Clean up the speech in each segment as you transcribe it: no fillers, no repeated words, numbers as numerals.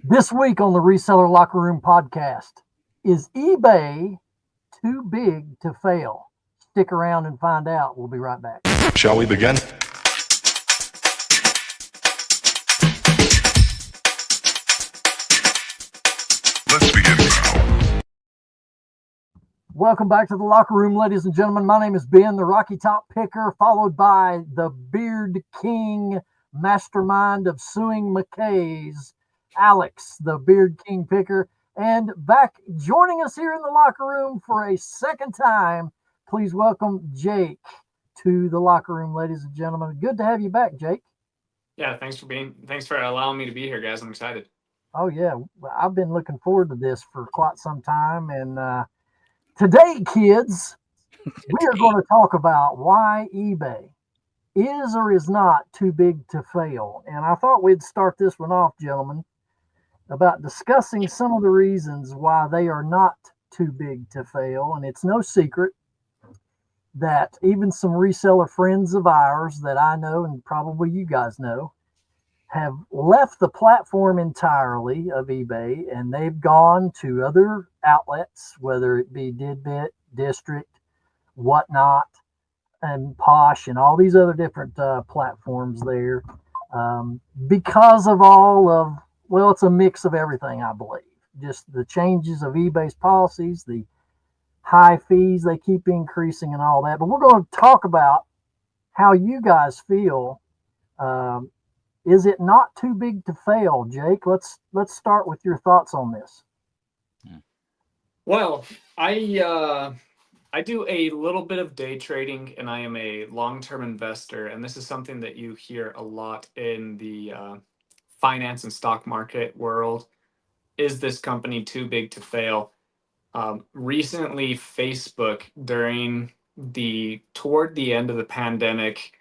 This week on the Reseller Locker Room podcast, is eBay too big to fail? Stick around and find out. We'll be right back. Shall we begin? Let's begin now. Welcome back to the Locker Room, ladies and gentlemen. My name is Ben, the Rocky Top Picker, followed by the Beard King, mastermind of suing McKays, Alex, the Beard King Picker. And back joining us here in the locker room for a second time, please welcome Jake to the locker room, ladies and gentlemen. Good to have you back, Jake. Yeah, thanks for allowing me to be here, guys. I'm excited. Oh yeah, I've been looking forward to this for quite some time. And today, kids, we are going to talk about why eBay is or is not too big to fail. And I thought we'd start this one off, gentlemen, about discussing some of the reasons why they are not too big to fail. And it's no secret that even some reseller friends of ours that I know, and probably you guys know, have left the platform entirely of eBay, and they've gone to other outlets, whether it be Didbit, District, Whatnot, and Posh, and all these other different platforms there, because of all of, well, it's a mix of everything, I believe. Just the changes of eBay's policies, the high fees they keep increasing, and all that. But we're going to talk about how you guys feel. Is it not too big to fail, Jake? Let's start with your thoughts on this. Well, I do a little bit of day trading, and I am a long-term investor, and this is something that you hear a lot in the finance and stock market world. Is this company too big to fail? Recently, Facebook, toward the end of the pandemic,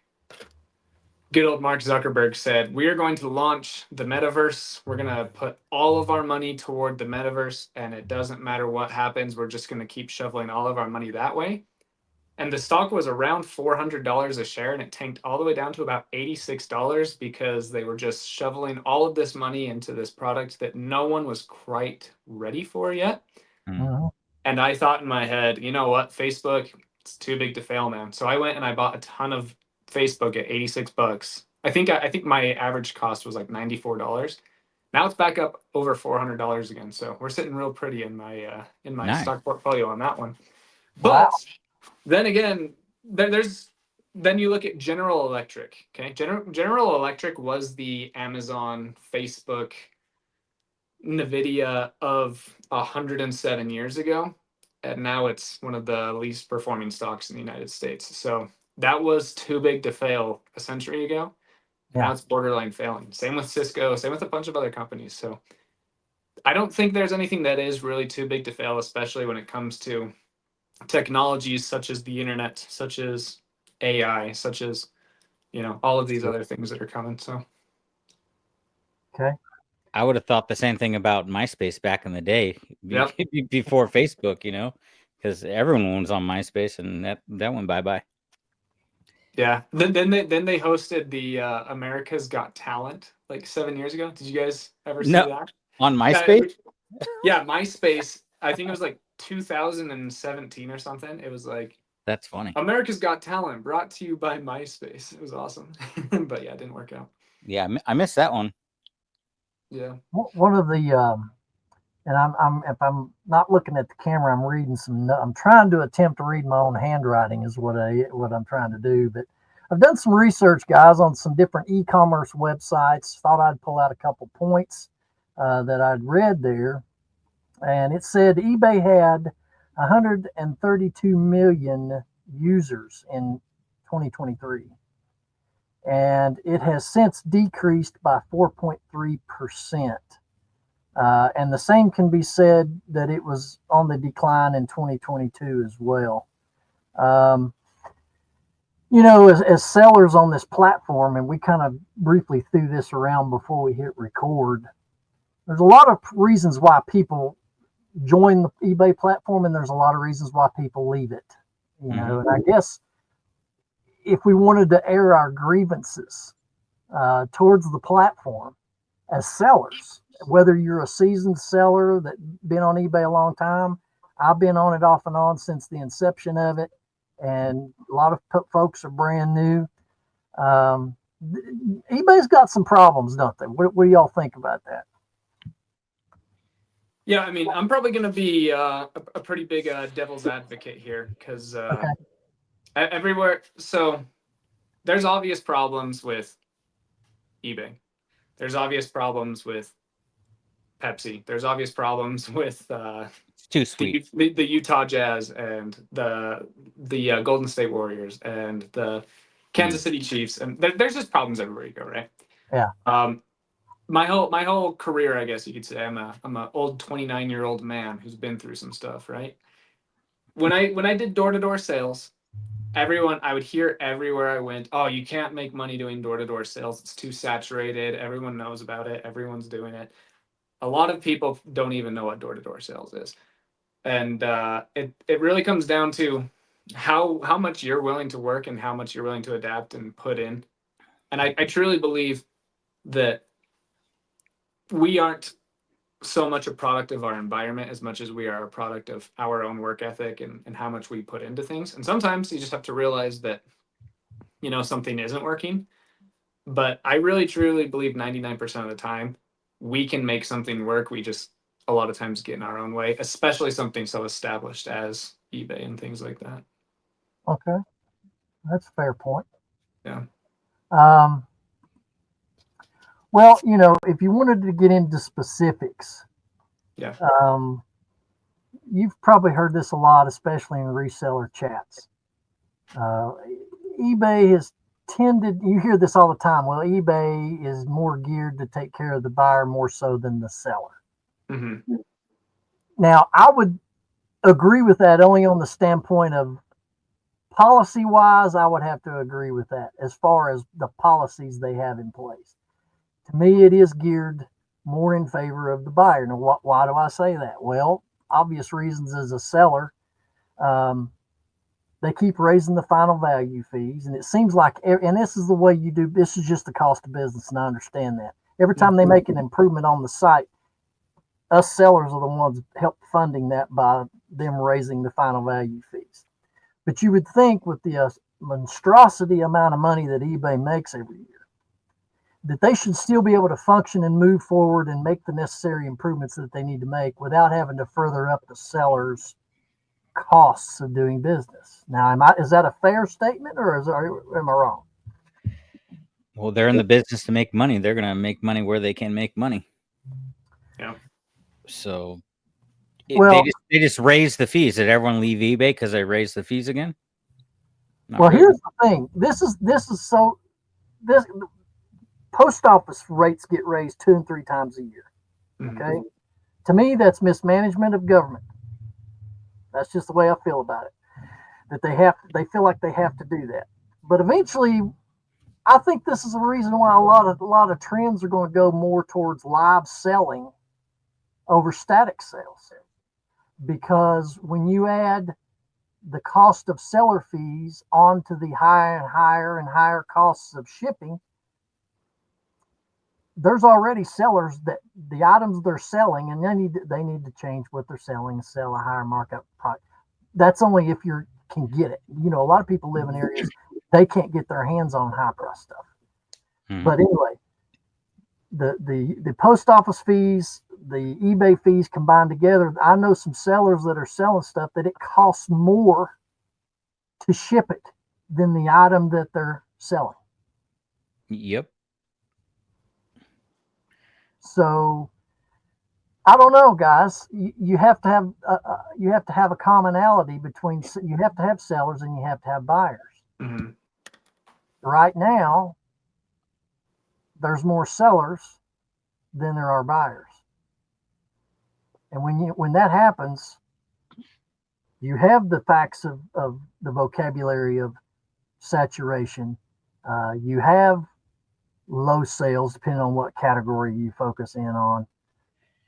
good old Mark Zuckerberg said, we are going to launch the metaverse. We're going to put all of our money toward the metaverse, and it doesn't matter what happens. We're just going to keep shoveling all of our money that way. And the stock was around $400 a share, and it tanked all the way down to about $86 because they were just shoveling all of this money into this product that no one was quite ready for yet. Mm-hmm. And I thought in my head, you know what, Facebook, it's too big to fail, man. So I went and I bought a ton of Facebook at $86. I think my average cost was like $94. Now it's back up over $400 again. So we're sitting real pretty in my nice stock portfolio on that one. But then again, then you look at General Electric. Okay, General Electric was the Amazon, Facebook, NVIDIA of 107 years ago, and now it's one of the least performing stocks in the United States. So that was too big to fail a century ago. Yeah. Now it's borderline failing. Same with Cisco, same with a bunch of other companies. So I don't think there's anything that is really too big to fail, especially when it comes to technologies such as the internet, such as AI, such as, all of these other things that are coming. So Okay. I would have thought the same thing about MySpace back in the day, Yep. before Facebook, because everyone was on MySpace, and that went bye-bye. Yeah. Then they hosted the America's Got Talent like 7 years ago. Did you guys ever see that? On MySpace? Yeah, MySpace. I think it was like 2017 or something. It was like, that's funny. America's Got Talent, brought to you by MySpace. It was awesome. But yeah, it didn't work out. Yeah, I missed that one. Yeah. One of the and I'm if I'm not looking at the camera, I'm reading I'm trying to attempt to read my own handwriting is what I'm trying to do. But I've done some research, guys, on some different e-commerce websites. Thought I'd pull out a couple points that I'd read there, and it said eBay had 132 million users in 2023, and it has since decreased by 4.3%. And the same can be said that it was on the decline in 2022 as well. As sellers on this platform, and we kind of briefly threw this around before we hit record, there's a lot of reasons why people join the eBay platform, and there's a lot of reasons why people leave it. And I guess if we wanted to air our grievances towards the platform as sellers, whether you're a seasoned seller that been on eBay a long time, I've been on it off and on since the inception of it, and a lot of folks are brand new. Um, eBay's got some problems, don't they? What do y'all think about that? Yeah, I mean, I'm probably going to be a pretty big devil's advocate here because Okay. everywhere. So there's obvious problems with eBay. There's obvious problems with Pepsi. There's obvious problems with It's too sweet. the Utah Jazz and the Golden State Warriors and the Kansas City Chiefs, and there's just problems everywhere you go, right? Yeah. My whole career, I guess you could say, I'm a old 29-year-old man who's been through some stuff, right? When I did door-to-door sales, I would hear everywhere I went, oh, you can't make money doing door-to-door sales. It's too saturated. Everyone knows about it. Everyone's doing it. A lot of people don't even know what door-to-door sales is. And it really comes down to how much you're willing to work and how much you're willing to adapt and put in. And I truly believe that we aren't so much a product of our environment as much as we are a product of our own work ethic and how much we put into things. And sometimes you just have to realize that, something isn't working. But I really truly believe 99% of the time we can make something work. We just a lot of times get in our own way, especially something so established as eBay and things like that. Okay. That's a fair point. Yeah. Well, if you wanted to get into specifics, Yeah. You've probably heard this a lot, especially in reseller chats. eBay has tended, you hear this all the time. Well, eBay is more geared to take care of the buyer more so than the seller. Mm-hmm. Now, I would agree with that only on the standpoint of policy wise. I would have to agree with that as far as the policies they have in place. To me, it is geared more in favor of the buyer. Now, why do I say that? Well, obvious reasons. As a seller, they keep raising the final value fees, and it seems like, and this is the way you do, this is just the cost of business, and I understand that. Every time they make an improvement on the site, us sellers are the ones help funding that by them raising the final value fees. But you would think with the monstrosity amount of money that eBay makes every year, that they should still be able to function and move forward and make the necessary improvements that they need to make without having to further up the seller's costs of doing business. Now, is that a fair statement, or am I wrong? Well, they're in the business to make money. They're going to make money where they can make money. Yeah. So Well, they just raise the fees. Did everyone leave eBay because they raised the fees again? Not well, really. here's the thing. This post office rates get raised 2 and 3 times a year. Mm-hmm. Okay. To me, that's mismanagement of government. That's just the way I feel about it. That they feel like they have to do that. But eventually, I think this is the reason why a lot of trends are going to go more towards live selling over static sales. Because when you add the cost of seller fees onto the higher and higher costs of shipping, there's already sellers that the items they're selling, and they need to change what they're selling and sell a higher markup product. That's only if you can get it. A lot of people live in areas they can't get their hands on high price stuff. Mm-hmm. But anyway, the post office fees, the eBay fees combined together, I know some sellers that are selling stuff that it costs more to ship it than the item that they're selling. Yep. So I don't know, guys. You have to have a commonality between. You have to have sellers and you have to have buyers. Mm-hmm. Right now, there's more sellers than there are buyers, and when that happens, you have the facts of the vocabulary of saturation. You have low sales depending on what category you focus in on.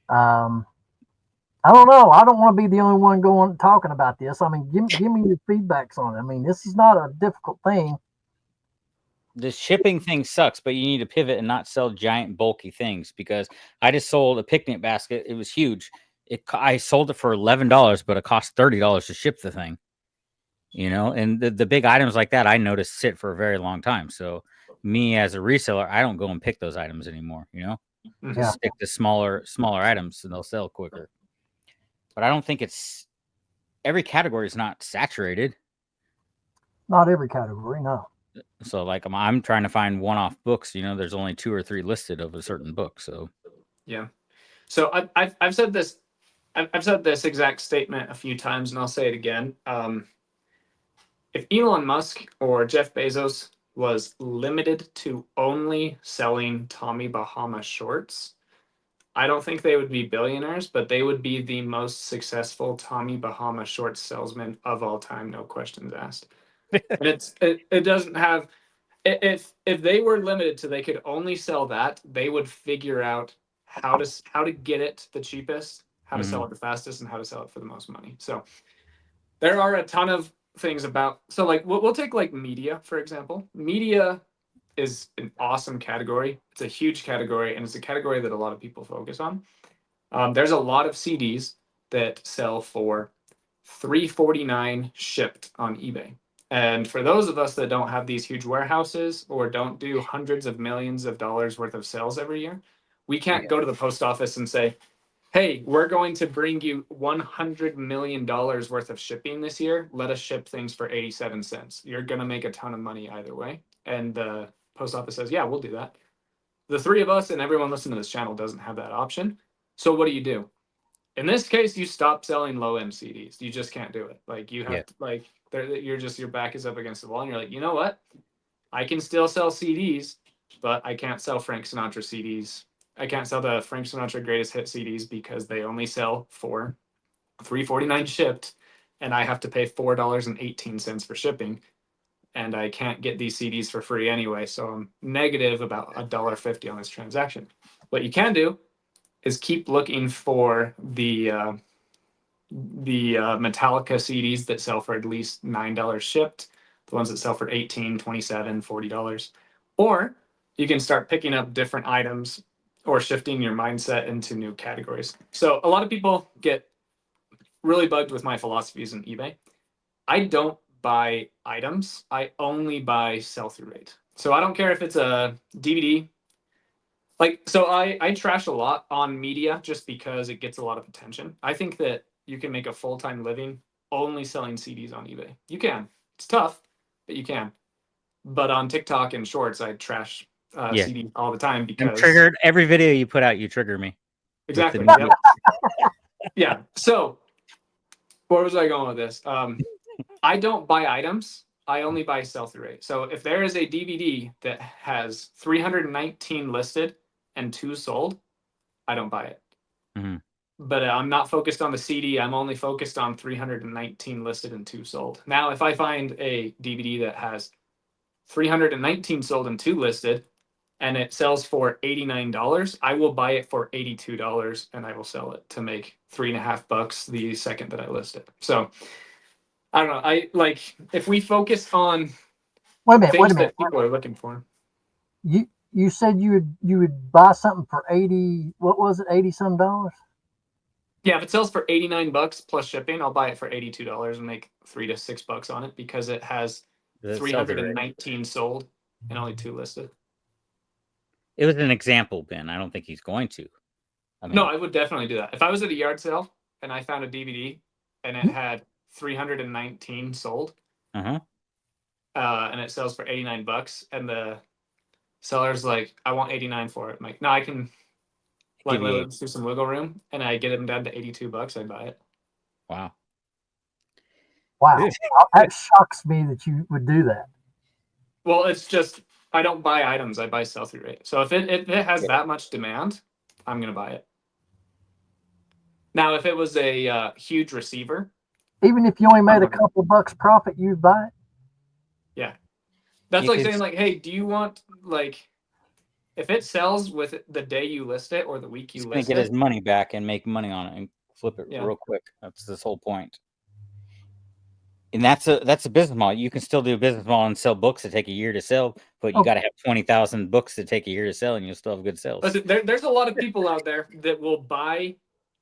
I don't know. I don't want to be the only one talking about this. I mean, give me your feedbacks on it. I mean, this is not a difficult thing. the shipping thing sucks, but you need to pivot and not sell giant bulky things, because I just sold a picnic basket. It was huge. I sold it for $11, but it cost $30 to ship the thing. And the big items like that, I noticed sit for a very long time. So me as a reseller, I don't go and pick those items anymore. Mhm. Just stick to smaller items and they'll sell quicker. But I don't think every category is not saturated. Not every category, no. So like I'm trying to find one-off books. There's only 2 or 3 listed of a certain book. So Yeah. So I've said this. I've said this exact statement a few times, and I'll say it again. If Elon Musk or Jeff Bezos was limited to only selling Tommy Bahama shorts, I don't think they would be billionaires, but they would be the most successful Tommy Bahama shorts salesman of all time, no questions asked. And it doesn't have, if they were limited to they could only sell that, they would figure out how to get it the cheapest, how to sell it the fastest, and how to sell it for the most money. So there are a ton of things about, so like we'll take like media for example. Media is an awesome category. It's a huge category, and it's a category that a lot of people focus on. There's a lot of CDs that sell for $3.49 shipped on eBay. And for those of us that don't have these huge warehouses or don't do hundreds of millions of dollars worth of sales every year, we can't go to the post office and say, hey, we're going to bring you $100 million worth of shipping this year. Let us ship things for 87 cents. You're going to make a ton of money either way. And the post office says, yeah, we'll do that. The three of us and everyone listening to this channel doesn't have that option. So what do? In this case, you stop selling low end CDs. You just can't do it. Like you have to, like your back is up against the wall, and you're like, you know what? I can still sell CDs, but I can't sell Frank Sinatra CDs. I can't sell the Frank Sinatra Greatest Hit CDs because they only sell for $3.49 shipped, and I have to pay $4.18 for shipping, and I can't get these CDs for free anyway. So I'm negative about $1.50 on this transaction. What you can do is keep looking for the Metallica CDs that sell for at least $9 shipped, the ones that sell for $18, $27, $40. Or you can start picking up different items or shifting your mindset into new categories. So a lot of people get really bugged with my philosophies in eBay. I don't buy items. I only buy sell-through rate. So I don't care if it's a DVD. So I trash a lot on media just because it gets a lot of attention. I think that you can make a full-time living only selling CDs on eBay. You can. It's tough, but you can. But on TikTok and Shorts, I trash CDs all the time I'm because triggered. Every video you put out, you trigger me. exactly. Yep. Yeah. So where was I going with this? I don't buy items. I only buy sell-through rate. So if there is a DVD that has 319 listed and 2 sold, I don't buy it. But I'm not focused on the CD. I'm only focused on 319 listed and 2 sold. Now, if I find a DVD that has 319 sold and 2 listed, and it sells for $89, I will buy it for $82, and I will sell it to make $3.50 the second that I list it. So I don't know. I like if we focus on things that people are looking for. You said you would buy something for 80, what was it, 80 some dollars? Yeah, if it sells for $89 plus shipping, I'll buy it for $82 and make $3 to $6 on it because it has 319 sold and only 2 listed. It was an example, Ben. I don't think he's going to. No, I would definitely do that. If I was at a yard sale and I found a DVD and it had 319 sold, and it sells for $89, and the seller's like, I want 89 for it. I'm like, no, I can let's do some wiggle room, and I get them down to $82, I'd buy it. Wow. That shocks me that you would do that. Well, it's just I don't buy items, I buy sell-through rate. So if it has that much demand, I'm gonna buy it. Now, if it was a huge receiver, even if you only made a couple of bucks profit, you'd buy it. Yeah, that's like saying like, hey, do you want like if it sells with the day you list it or the week you list it, get his money back and make money on it and flip it real quick. That's this whole point. And that's a business model. You can still do a business model and sell books that take a year to sell, but you Oh, got to have 20,000 books that take a year to sell, and you'll still have good sales. Listen, there's a lot of people out there that will buy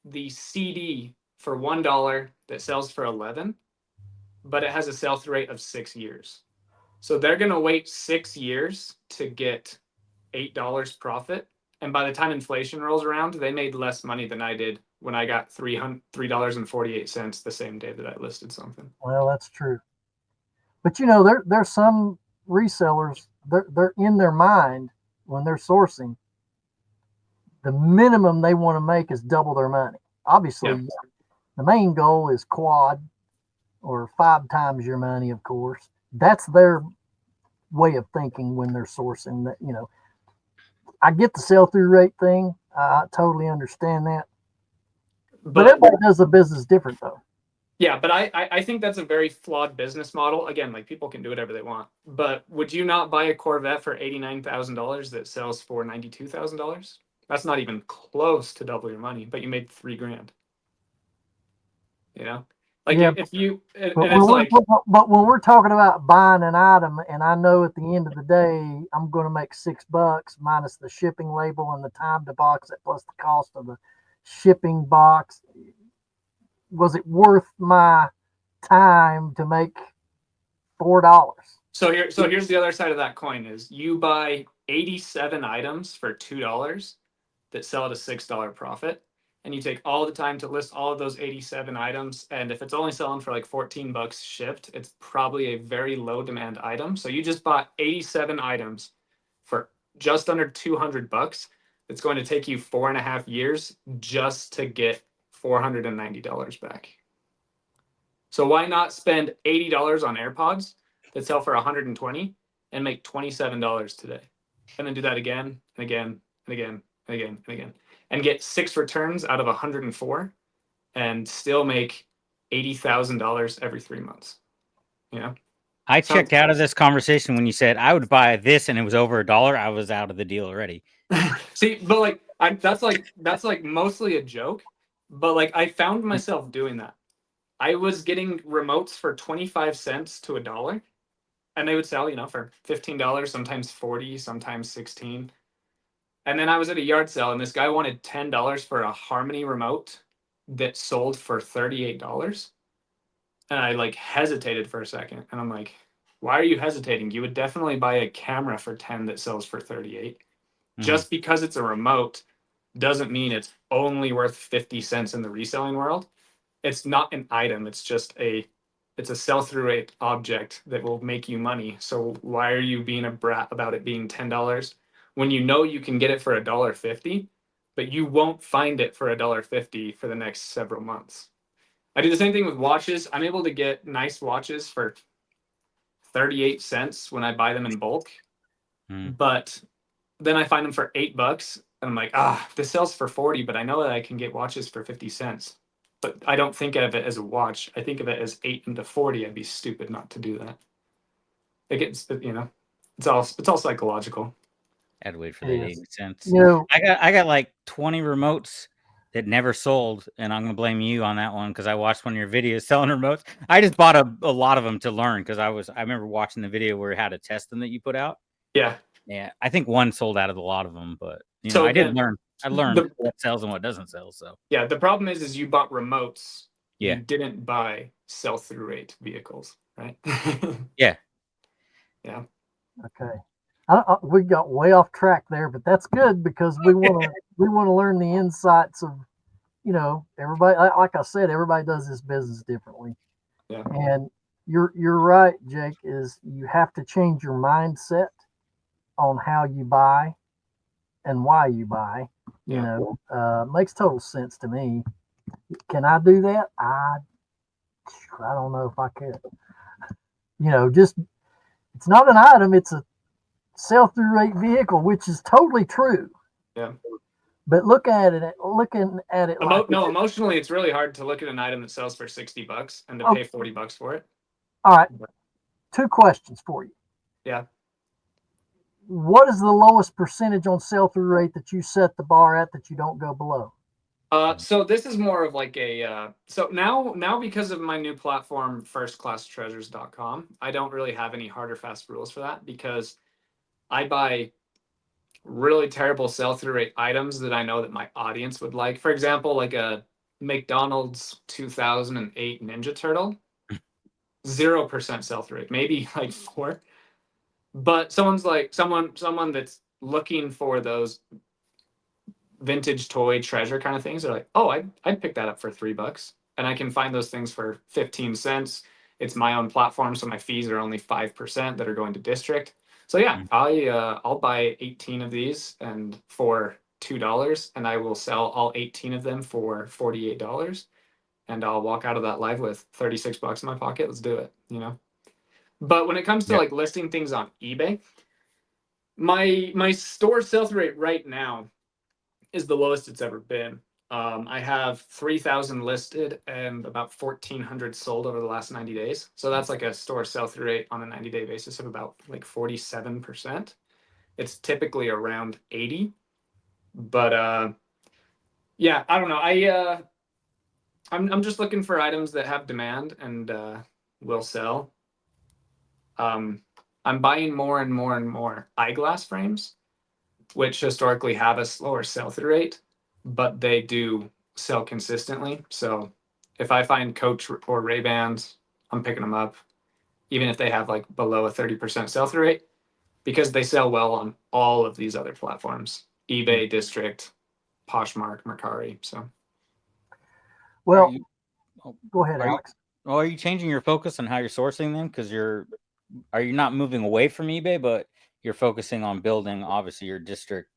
the CD for $1 that sells for 11, but it has a sell-through rate of 6 years. So they're going to wait 6 years to get $8 profit. And by the time inflation rolls around, they made less money than I did when I got $3.48 the same day that I listed something. well, that's true. But you know, there's some resellers. They're in their mind when they're sourcing. The minimum they want to make is double their money. Obviously, Yeah. the main goal is quad or 5 times your money. Of course, that's their way of thinking when they're sourcing. That, you know, I get the sell through rate thing. I totally understand that. But everybody does the business different, though. Yeah, but I think that's a very flawed business model. Again, like people can do whatever they want. But would you not buy a Corvette for $89,000 that sells for $92,000? That's not even close to double your money, but you made $3,000. You know, like Yeah, if you and but it's like, when we're talking about buying an item, and I know at the end of the day I'm going to make $6 minus the shipping label and the time to box it plus the cost of the shipping box. Was it worth my time to make $4? so here's the other side of that coin is you buy 87 items for $2 that sell at a $6 profit, and you take all the time to list all of those 87 items, and if it's only selling for like $14 shipped, it's probably a very low demand item. So you just bought 87 items for just under $200. It's going to take you 4.5 years just to get $490 back. So why not spend $80 on AirPods that sell for 120 and make $27 today? And then do that again and again and again and again and again. And get 6 returns out of 104 and still make $80,000 every 3 months. You know? I checked out of this conversation when you said I would buy this and it was over $1. I was out of the deal already. See, but like that's like mostly a joke, but like I found myself doing that. I was getting remotes for 25 cents to $1, and they would sell, you know, for $15, sometimes 40, sometimes 16. And then I was at a yard sale, and this guy wanted $10 for a Harmony remote that sold for $38. And I like hesitated for a second, and I'm like, why are you hesitating? You would definitely buy a camera for 10 that sells for 38. Just because it's a remote doesn't mean it's only worth 50 cents in the reselling world. It's not an item. It's a sell-through rate object that will make you money. So why are you being a brat about it being $10 when you know you can get it for $1.50, but you won't find it for $1.50 for the next several months? I do the same thing with watches. I'm able to get nice watches for 38 cents when I buy them in bulk, but then I find them for $8, and I'm like, this sells for 40, but I know that I can get watches for 50 cents. But I don't think of it as a watch. I think of it as 8 into 40. I'd be stupid not to do that. It gets, you know, it's all psychological. I'd wait for the 80 cents. You know, I got like 20 remotes that never sold, and I'm gonna blame you on that one because I watched one of your videos selling remotes. I just bought a lot of them to learn because I remember watching the video where how to test them that you put out. Yeah. Yeah, I think one sold out of a lot of them, but you know, So I did then learn. I learned what sells and what doesn't sell. So yeah, the problem is you bought remotes. yeah, You didn't buy sell-through rate vehicles, right? yeah. Yeah. okay. We got way off track there, but that's good because we want to learn the insights of, you know, everybody. Like I said, everybody does this business differently. Yeah. And you're right, Jake. Is you have to change your mindset on how you buy and why you buy. You know, makes total sense to me. Can I do that? I don't know if I could. You know, just it's not an item; it's a sell-through rate vehicle, which is totally true. Yeah. But looking at it like No, emotionally, it's really hard to look at an item that sells for $60 and to pay $40 for it. All right, 2 questions for you. Yeah. What is the lowest percentage on sell-through rate that you set the bar at that you don't go below? So this is more of like a so now because of my new platform firstclasstreasures.com, I don't really have any hard or fast rules for that because I buy really terrible sell-through rate items that I know that my audience would like. For example, like a McDonald's 2008 Ninja Turtle, 0% sell-through rate, maybe like 4. But someone that's looking for those vintage toy treasure kind of things are like, oh, I'd pick that up for $3, and I can find those things for 15 cents. It's my own platform, so my fees are only 5% that are going to district. So yeah, I'll buy 18 of these and for $2, and I will sell all 18 of them for $48, and I'll walk out of that live with 36 bucks in my pocket. Let's do it, you know. But when it comes to like listing things on eBay, my store sell-through rate right now is the lowest it's ever been. I have 3,000 listed and about 1,400 sold over the last 90 days. So that's like a store sell-through rate on a 90-day basis of about like 47%. It's typically around 80. But yeah, I don't know. I'm just looking for items that have demand and will sell. I'm buying more and more and more eyeglass frames, which historically have a slower sell-through rate, but they do sell consistently. So if I find Coach or Ray-Bans, I'm picking them up, even if they have like below a 30% sell-through rate, because they sell well on all of these other platforms: eBay, District, Poshmark, Mercari. So Well, you, go ahead, are you, Alex. are you changing your focus on how you're sourcing them? Because are you not moving away from eBay, but you're focusing on building obviously your district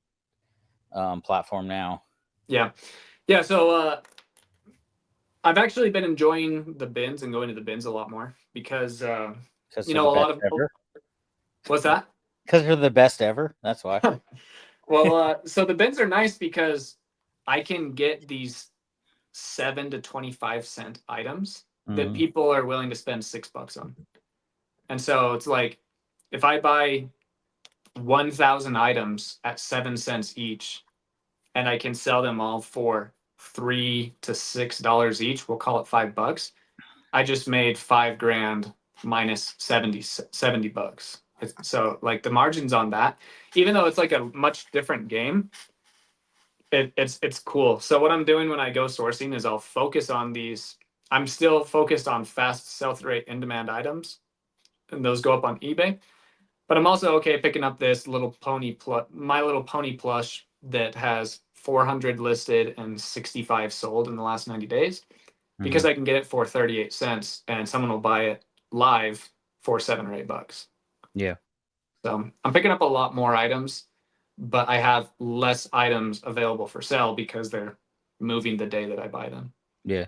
platform now? yeah. So I've actually been enjoying the bins and going to the bins a lot more because Because you they're know the a lot best of ever. what's that? Because they're the best ever. That's why. Well, so the bins are nice because I can get these 7 to 25 cent items that Mhm. people are willing to spend $6 on. And so it's like if I buy 1,000 items at 7 cents each and I can sell them all for $3 to $6 each, we'll call it $5. I just made 5 grand minus 70 bucks. So like the margins on that, even though it's like a much different game, it's cool. So what I'm doing when I go sourcing is I'll focus on these. I'm still focused on fast sell-through rate in demand items, and those go up on eBay. But I'm also okay picking up this little My Little Pony plush that has 400 listed and 65 sold in the last 90 days because Mhm. I can get it for 38 cents and someone will buy it live for $7 or $8. Yeah. So I'm picking up a lot more items, but I have less items available for sale because they're moving the day that I buy them. Yeah.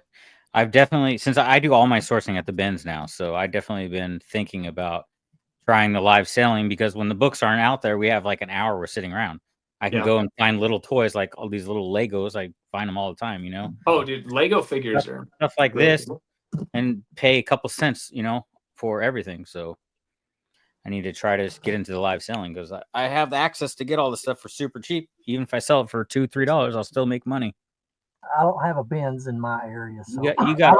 I've definitely, since I do all my sourcing at the bins now, so I definitely been thinking about trying the live selling because when the books aren't out there, we have like an hour we're sitting around. I can Yeah. go and find little toys like all these little Legos. I find them all the time, Oh, dude, Lego figures are stuff like really this, cool. and pay a couple cents, for everything. So I need to try to get into the live selling because I have the access to get all the stuff for super cheap. Even if I sell it for $2, $3, I'll still make money. I don't have a Benz in my area, so You got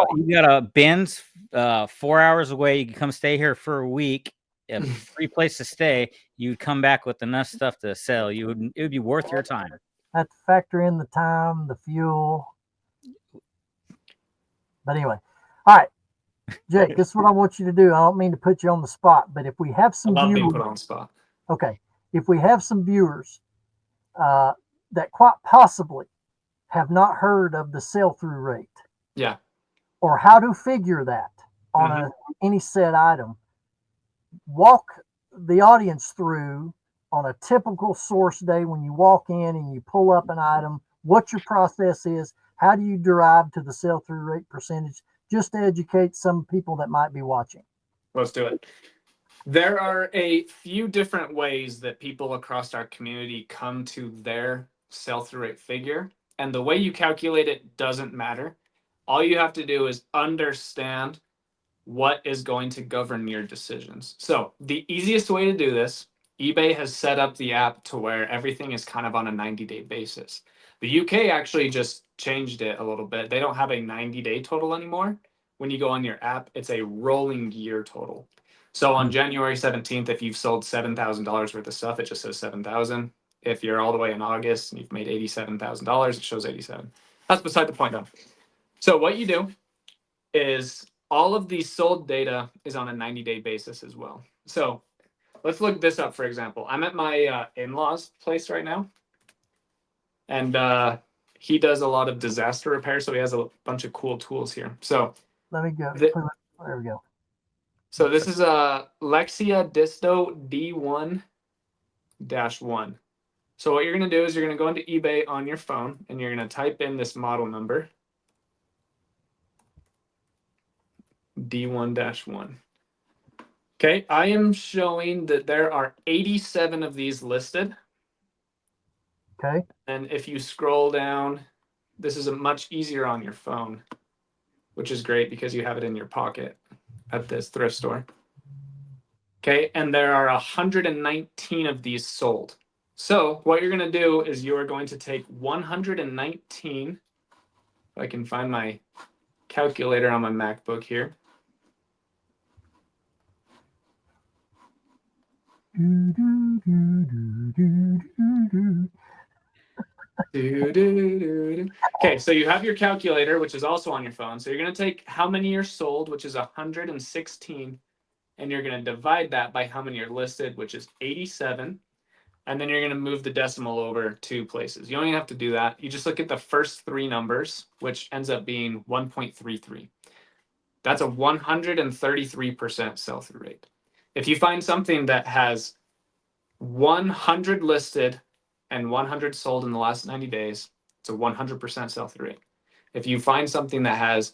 a Ben's 4 hours away. You can come stay here for a week. A free place to stay. You would come back with enough stuff to sell. It would be worth your time. have to factor in the time, the fuel. But anyway, all right, Jake, this is what I want you to do. I don't mean to put you on the spot, but if we have I some love being viewers, put on the spot. okay, if we have some viewers that quite possibly have not heard of the sell-through rate Yeah. or how to figure that on any set item, walk the audience through on a typical source day when you walk in and you pull up an item, what your process is, how do you derive to the sell-through rate percentage, just to educate some people that might be watching. Let's do it. There are a few different ways that people across our community come to their sell-through rate figure, and the way you calculate it doesn't matter. All you have to do is understand what is going to govern your decisions. So the easiest way to do this, eBay has set up the app to where everything is kind of on a 90-day basis. The UK actually just changed it a little bit. They don't have a 90-day total anymore. When you go on your app, it's a rolling year total. So on January 17th, if you've sold $7,000 worth of stuff, it just says 7,000. If you're all the way in August and you've made $87,000, it shows 87. That's beside the point though. So what you do is all of the sold data is on a 90-day basis as well. So let's look this up, for example. I'm at my in-laws place right now. And he does a lot of disaster repair, so he has a bunch of cool tools here. So Let me go. Th- There we go. so this is a Lexia Disto D1-1. So what you're going to do is you're going to go into eBay on your phone, and you're going to type in this model number, D1-1. Okay, I am showing that there are 87 of these listed. Okay. And if you scroll down, this is a much easier on your phone, which is great because you have it in your pocket at this thrift store. Okay, and there are 119 of these sold. So what you're going to do is you are going to take 119. If I can find my calculator on my MacBook here. Okay, so you have your calculator, which is also on your phone. So you're going to take how many are sold, which is 116, and you're going to divide that by how many are listed, which is 87. And then you're going to move the decimal over 2 places. You don't even have to do that. You just look at the first 3 numbers, which ends up being 1.33. That's a 133% sell-through rate. If you find something that has 100 listed and 100 sold in the last 90 days, it's a 100% sell-through rate. If you find something that has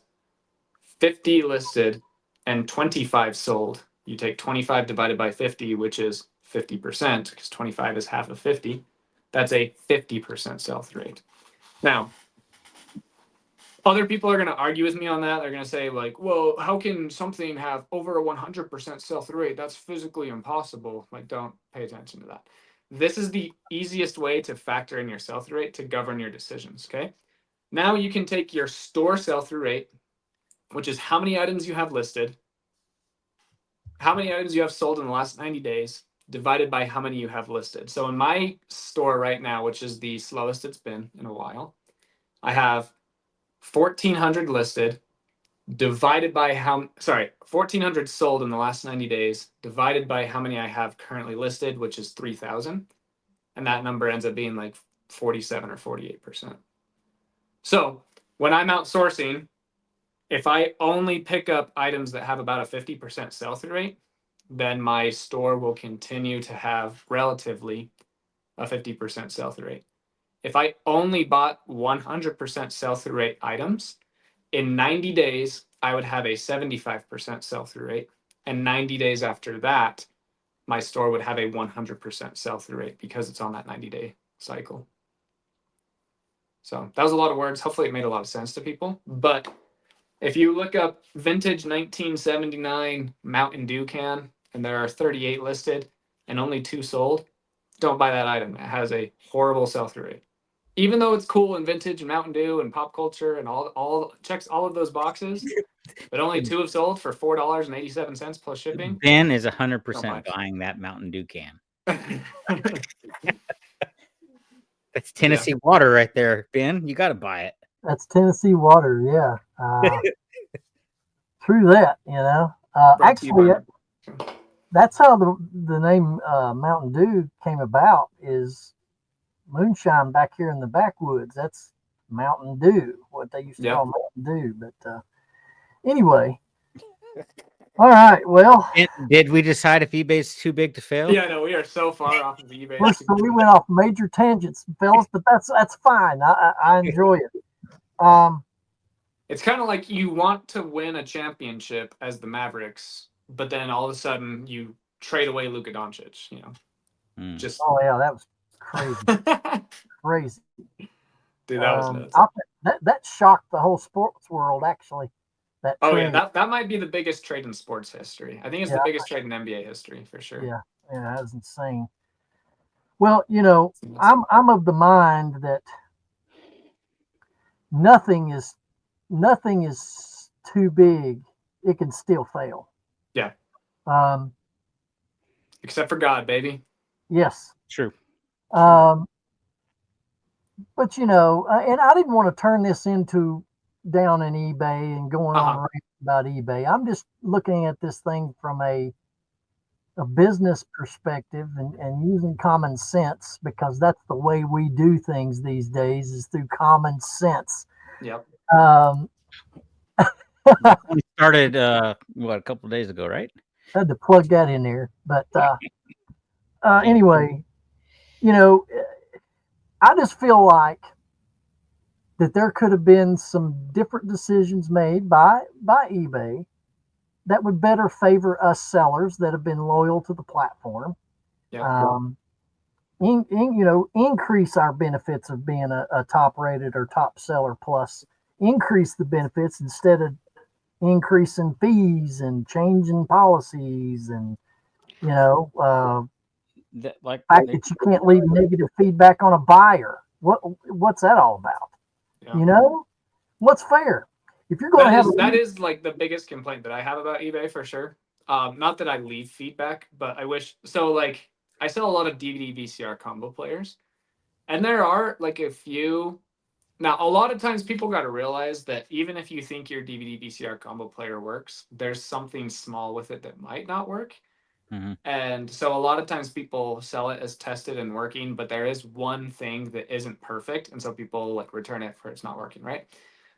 50 listed and 25 sold, you take 25 divided by 50, which is 50%, because 25 is half of 50. That's a 50% sell-through rate. Now, other people are going to argue with me on that. They're going to say, like, well, how can something have over a 100% sell-through rate? That's physically impossible. Like, don't pay attention to that. This is the easiest way to factor in your sell-through rate to govern your decisions, okay? Now you can take your store sell-through rate, which is how many items you have listed, how many items you have sold in the last 90 days, divided by how many you have listed. So in my store right now, which is the slowest it's been in a while, I have 1,400 listed, divided by 1,400 sold in the last 90 days, divided by how many I have currently listed, which is 3,000. And that number ends up being like 47 or 48%. So when I'm outsourcing, if I only pick up items that have about a 50% sell-through rate, then my store will continue to have relatively a 50% sell-through rate. If I only bought 100% sell-through rate items, in 90 days, I would have a 75% sell-through rate. And 90 days after that, my store would have a 100% sell-through rate because it's on that 90-day cycle. So that was a lot of words. Hopefully it made a lot of sense to people. But if you look up vintage 1979 Mountain Dew can, and there are 38 listed and only 2 sold, don't buy that item. It has a horrible sell-through rate. Even though it's cool and vintage and Mountain Dew and pop culture and all checks all of those boxes, but only 2 have sold for $4.87 plus shipping. Ben is Don't 100% buy buying that Mountain Dew can. it. That's Tennessee water right there, Ben. You got to buy it. That's Tennessee water. Yeah. True that. Brought to you Actually, by- that's how the name Mountain Dew came about. Is moonshine back here in the backwoods. That's Mountain Dew, what they used to call Mountain Dew. But anyway, all right. Well, Did we decide if eBay's too big to fail? Yeah, no, we are so far off of eBay. we went off major tangents, fellas, but that's fine. I enjoy it. It's kind of like you want to win a championship as the Mavericks, but then all of a sudden you trade away Luka Doncic. Just Oh yeah, that was crazy, crazy. Dude, that was nuts. That shocked the whole sports world, actually. That trade. Yeah, that might be the biggest trade in sports history. I think it's the biggest trade in NBA history for sure. Yeah, that was insane. Well, I'm of the mind that nothing is too big. It can still fail. Yeah. Um, Except for God, baby. yes. True. Um, but and I didn't want to turn this into down in eBay and going on Uh-huh. rant about eBay. I'm just looking at this thing from a business perspective and using common sense, because that's the way we do things these days, is through common sense. Yep. Um, That one started a couple of days ago, right? had to plug that in there. But anyway, you know, I just feel like that there could have been some different decisions made by eBay that would better favor us sellers that have been loyal to the platform. Yep. Increase our benefits of being a top rated or top seller plus. Increase the benefits instead of increasing fees and changing policies, and Like fact that you can't leave negative feedback on a buyer. What's that all about? Yeah. You know, what's fair? If you're going to have That is like the biggest complaint that I have about eBay for sure. Not that I leave feedback, but I wish so. Like I sell a lot of DVD VCR combo players, and there are like a few. Now, a lot of times people got to realize that even if you think your DVD VCR combo player works, there's something small with it that might not work. Mm-hmm. And so a lot of times people sell it as tested and working, but there is one thing that isn't perfect, and so people like return it for it's not working, right?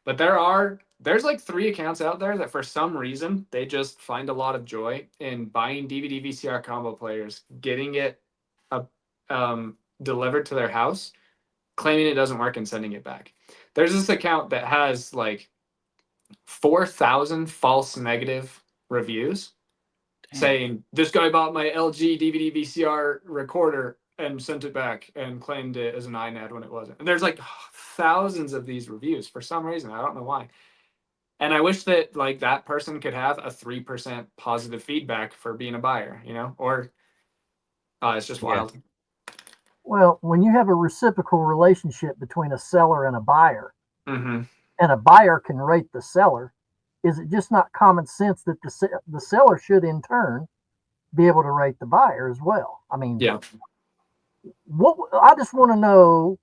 But there's like 3 accounts out there that for some reason they just find a lot of joy in buying DVD VCR combo players, getting it uh, delivered to their house, claiming it doesn't work and sending it back. There's this account that has like 4,000 false negative reviews saying this guy bought my LG DVD VCR recorder and sent it back and claimed it as an iNAD when it wasn't. And there's like thousands of these reviews for some reason. I don't know why. And I wish that like that person could have a 3% positive feedback for being a buyer, or it's just wild. Well, when you have a reciprocal relationship between a seller and a buyer, Mm-hmm. and a buyer can rate the seller, is it just not common sense that the seller should in turn be able to rate the buyer as well? I mean, Yeah. I just want to know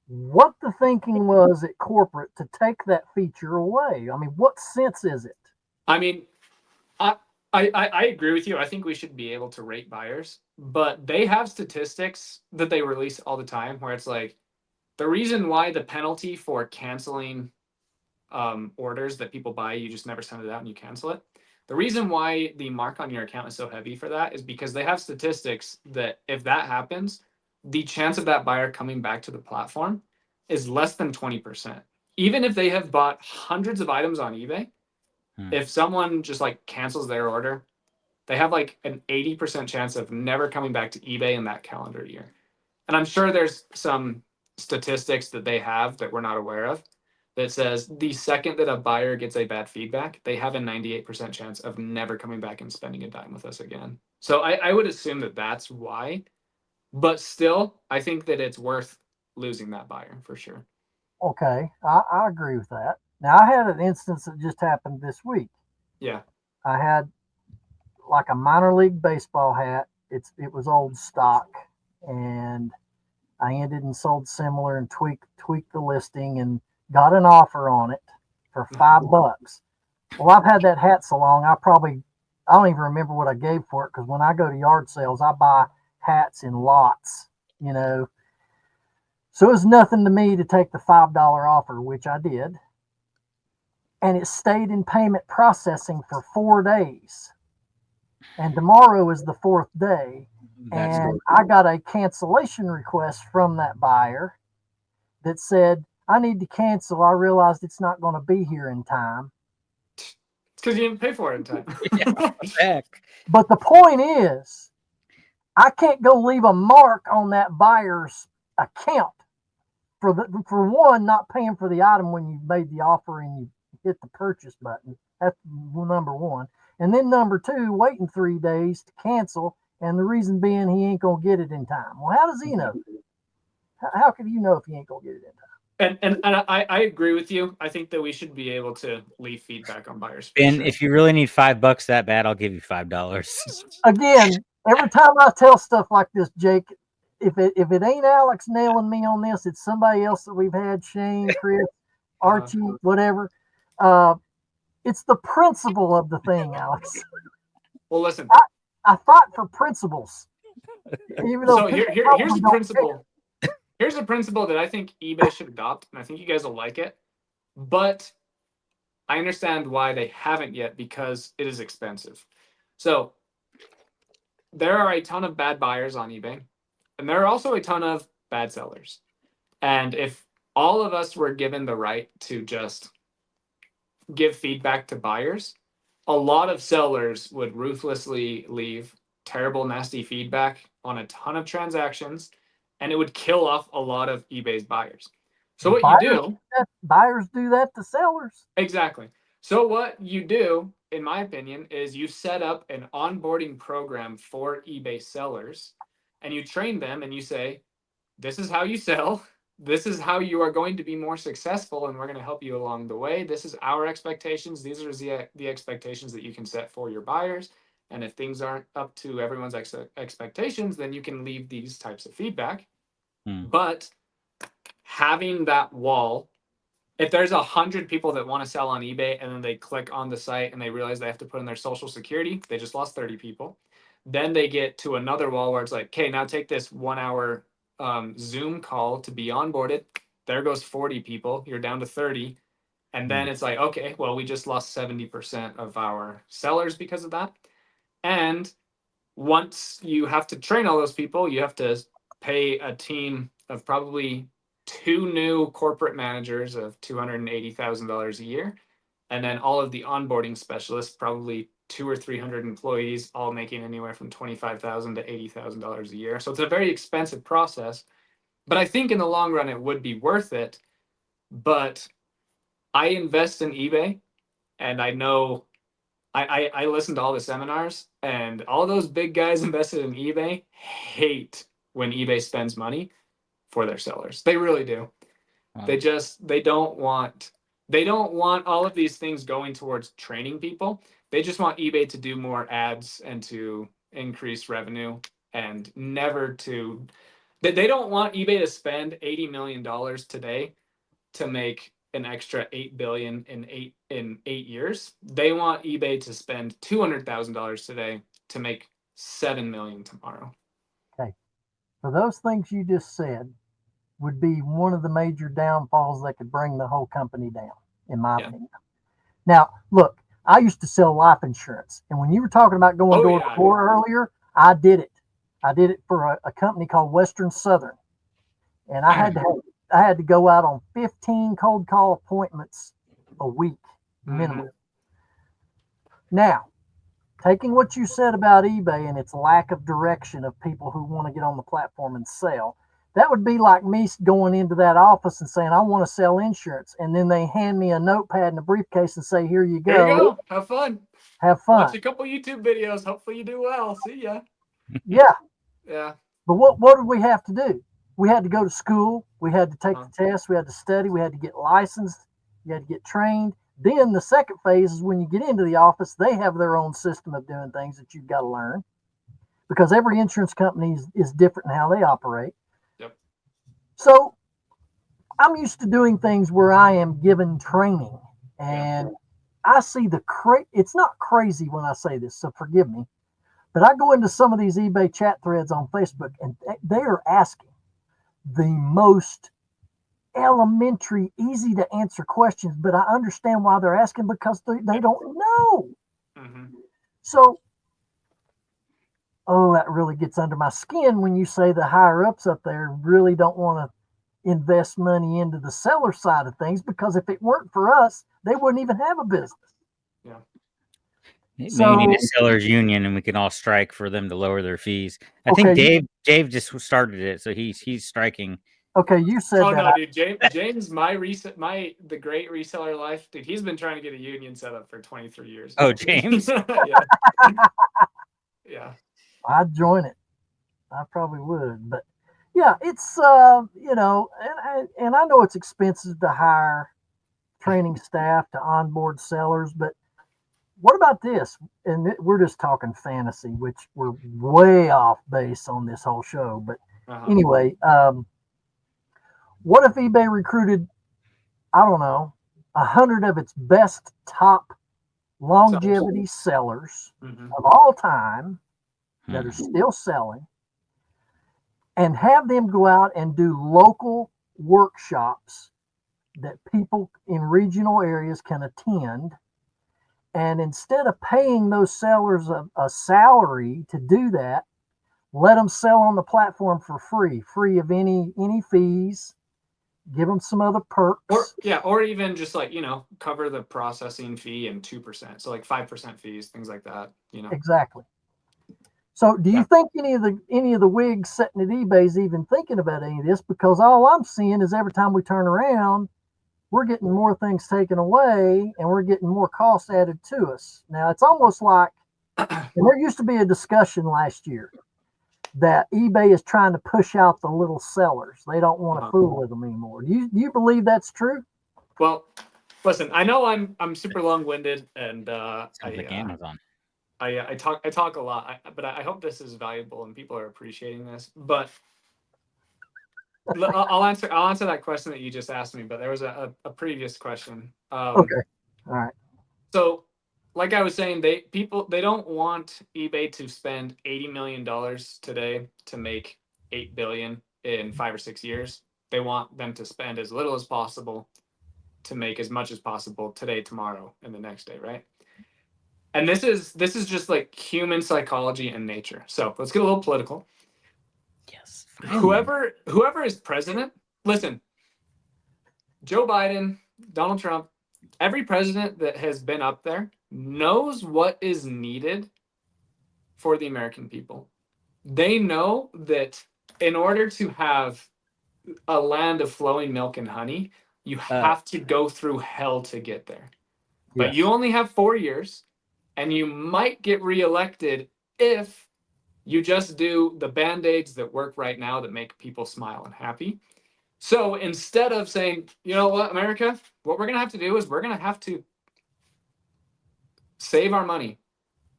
what the thinking was at corporate to take that feature away. I mean, what sense is it? I mean, I agree with you. I think we should be able to rate buyers, but they have statistics that they release all the time where it's like the reason why the penalty for canceling orders that people buy, you just never send it out and you cancel it. The reason why the mark on your account is so heavy for that is because they have statistics that if that happens, the chance of that buyer coming back to the platform is less than 20%. Even if they have bought hundreds of items on eBay, if someone just like cancels their order, they have like an 80% chance of never coming back to eBay in that calendar year. And I'm sure there's some statistics that they have that we're not aware of that says the second that a buyer gets a bad feedback, they have a 98% chance of never coming back and spending a dime with us again. So I would assume that that's why. But still, I think that it's worth losing that buyer for sure. Okay, I agree with that. Now, I had an instance that just happened this week. Yeah. I had like a minor league baseball hat. It was old stock, and I ended and sold similar and tweaked the listing and got an offer on it for $5. Well, I've had that hat so long, I don't even remember what I gave for it, because when I go to yard sales, I buy hats in lots, you know. So it was nothing to me to take the $5 offer, which I did, and it stayed in payment processing for 4 days. And tomorrow is the fourth day, and I got a cancellation request from that buyer that said, I need to cancel. I realized it's not going to be here in time. It's because you didn't pay for it in time. Heck. But the point is, I can't go leave a mark on that buyer's account for one, not paying for the item when you made the offer and you hit the purchase button. That's number one. And then number two, waiting 3 days to cancel, and the reason being he ain't gonna get it in time. Well, how does he know? How could you know if he ain't gonna get it in time? And I agree with you. I think that we should be able to leave feedback on buyers for And sure. if you really need $5 that bad, I'll give you $5. Again, every time I tell stuff like this, Jake, if it ain't Alex nailing me on this, it's somebody else that we've had, Shane, Chris, Archie, whatever. Uh, it's the principle of the thing, Alex. Well, listen. I fought for principles, even though So people here's probably the don't care. principle. Here's a principle that I think eBay should adopt, and I think you guys will like it. But I understand why they haven't yet, because it is expensive. So there are a ton of bad buyers on eBay, and there are also a ton of bad sellers. And if all of us were given the right to just give feedback to buyers, a lot of sellers would ruthlessly leave terrible, nasty feedback on a ton of transactions, and it would kill off a lot of eBay's buyers. So what you do, Buyers do that to sellers. exactly. So what you do, in my opinion, is you set up an onboarding program for eBay sellers, and you train them, and you say, this is how you sell. This is how you are going to be more successful, and we're going to help you along the way. This is our expectations. These are the expectations that you can set for your buyers. And if things aren't up to everyone's expectations, then you can leave these types of feedback. But having that wall, if there's 100 people that want to sell on eBay and then they click on the site and they realize they have to put in their social security, they just lost 30 people. Then they get to another wall where it's like, okay, now take this 1 hour Zoom call to be onboarded. There goes 40 people. You're down to 30. And then it's like, okay, well, we just lost 70% of our sellers because of that. And once you have to train all those people, you have to pay a team of probably 2 new corporate managers of $280,000 a year. And then all of the onboarding specialists, probably 200 or 300 employees, all making anywhere from $25,000 to $80,000 a year. So it's a very expensive process. But I think in the long run, it would be worth it. But I invest in eBay, and I know I listened to all the seminars, and all those big guys invested in eBay hate when eBay spends money for their sellers. They really do. They don't want all of these things going towards training people. They just want eBay to do more ads and to increase revenue, and never to they don't want eBay to spend $80 million today to make an extra 8 billion in 8 years. They want eBay to spend $200,000 today to make 7 million tomorrow. Okay. So those things you just said would be one of the major downfalls that could bring the whole company down, in my opinion. Now, look, I used to sell life insurance, and when you were talking about going door to door earlier, I did it. I did it for a company called Western Southern, and I had to go out on 15 cold call appointments a week minimum. Now, taking what you said about eBay and its lack of direction of people who want to get on the platform and sell, that would be like me going into that office and saying, I want to sell insurance. And then they hand me a notepad and a briefcase and say, here you go. Here you go. Have fun. Have fun. Watch a couple YouTube videos. Hopefully you do well. See ya. Yeah. Yeah. But what did we have to do? We had to go to school. We had to take the test. We had to study. We had to get licensed. You had to get trained. Then the second phase is when you get into the office, they have their own system of doing things that you've got to learn, because every insurance company is different in how they operate. Yep. So I'm used to doing things where I am given training, and I see it's not crazy when I say this, so forgive me, but I go into some of these eBay chat threads on Facebook, and they are asking the most elementary, easy to answer questions, but I understand why they're asking, because they don't know. So, that really gets under my skin when you say the higher ups up there really don't want to invest money into the seller side of things, because if it weren't for us, they wouldn't even have a business. Yeah. So, we need a sellers union, and we can all strike for them to lower their fees. I think Dave just started it, so he's striking. Okay, you said that. No, dude, James, the great reseller life, dude. He's been trying to get a union set up for 23 years. Oh, James. Yeah. I'd join it. I probably would, but Yeah, it's you know, and I know it's expensive to hire training staff to onboard sellers, but what about this? And we're just talking fantasy, which we're way off base on this whole show. But Uh-huh. anyway, what if eBay recruited, I don't know, 100 of its best top Sellers. longevity sellers Hmm. of all time that are Hmm. still selling, and have them go out and do local workshops that people in regional areas can attend. And instead of paying those sellers a salary to do that, let them sell on the platform for free of any fees. Give them some other Or perks. yeah, or even just like, cover the processing fee and 2%. So like 5% fees, things like that. Exactly. So, do you Yeah. think any of the wigs sitting at eBay is even thinking about any of this? Because all I'm seeing is every time we turn around, we're getting more things taken away, and we're getting more costs added to us. Now, it's almost like, and there used to be a discussion last year that eBay is trying to push out the little sellers. They don't want to Uh-huh. fool with them anymore. Do you believe that's true? Well, listen, I know I'm super long-winded and Sounds like Amazon. I talk a lot, but I hope this is valuable and people are appreciating this. But I'll answer that question that you just asked me. But there was a previous question. Okay. All right. So, like I was saying, they don't want eBay to spend $80 million today to make 8 billion in 5 or 6 years. They want them to spend as little as possible to make as much as possible today, tomorrow, and the next day, right? And this is just like human psychology and nature. So let's get a little political. Yes, finally. Whoever is president, listen, Joe Biden, Donald Trump, every president that has been up there knows what is needed for the American people. They know that in order to have a land of flowing milk and honey, you have to go through hell to get there. But you Yes. only have 4 years, and you might get reelected if you just do the band-aids that work right now that make people smile and happy. So instead of saying, you know what, America, what we're going to have to do is we're going to have to save our money.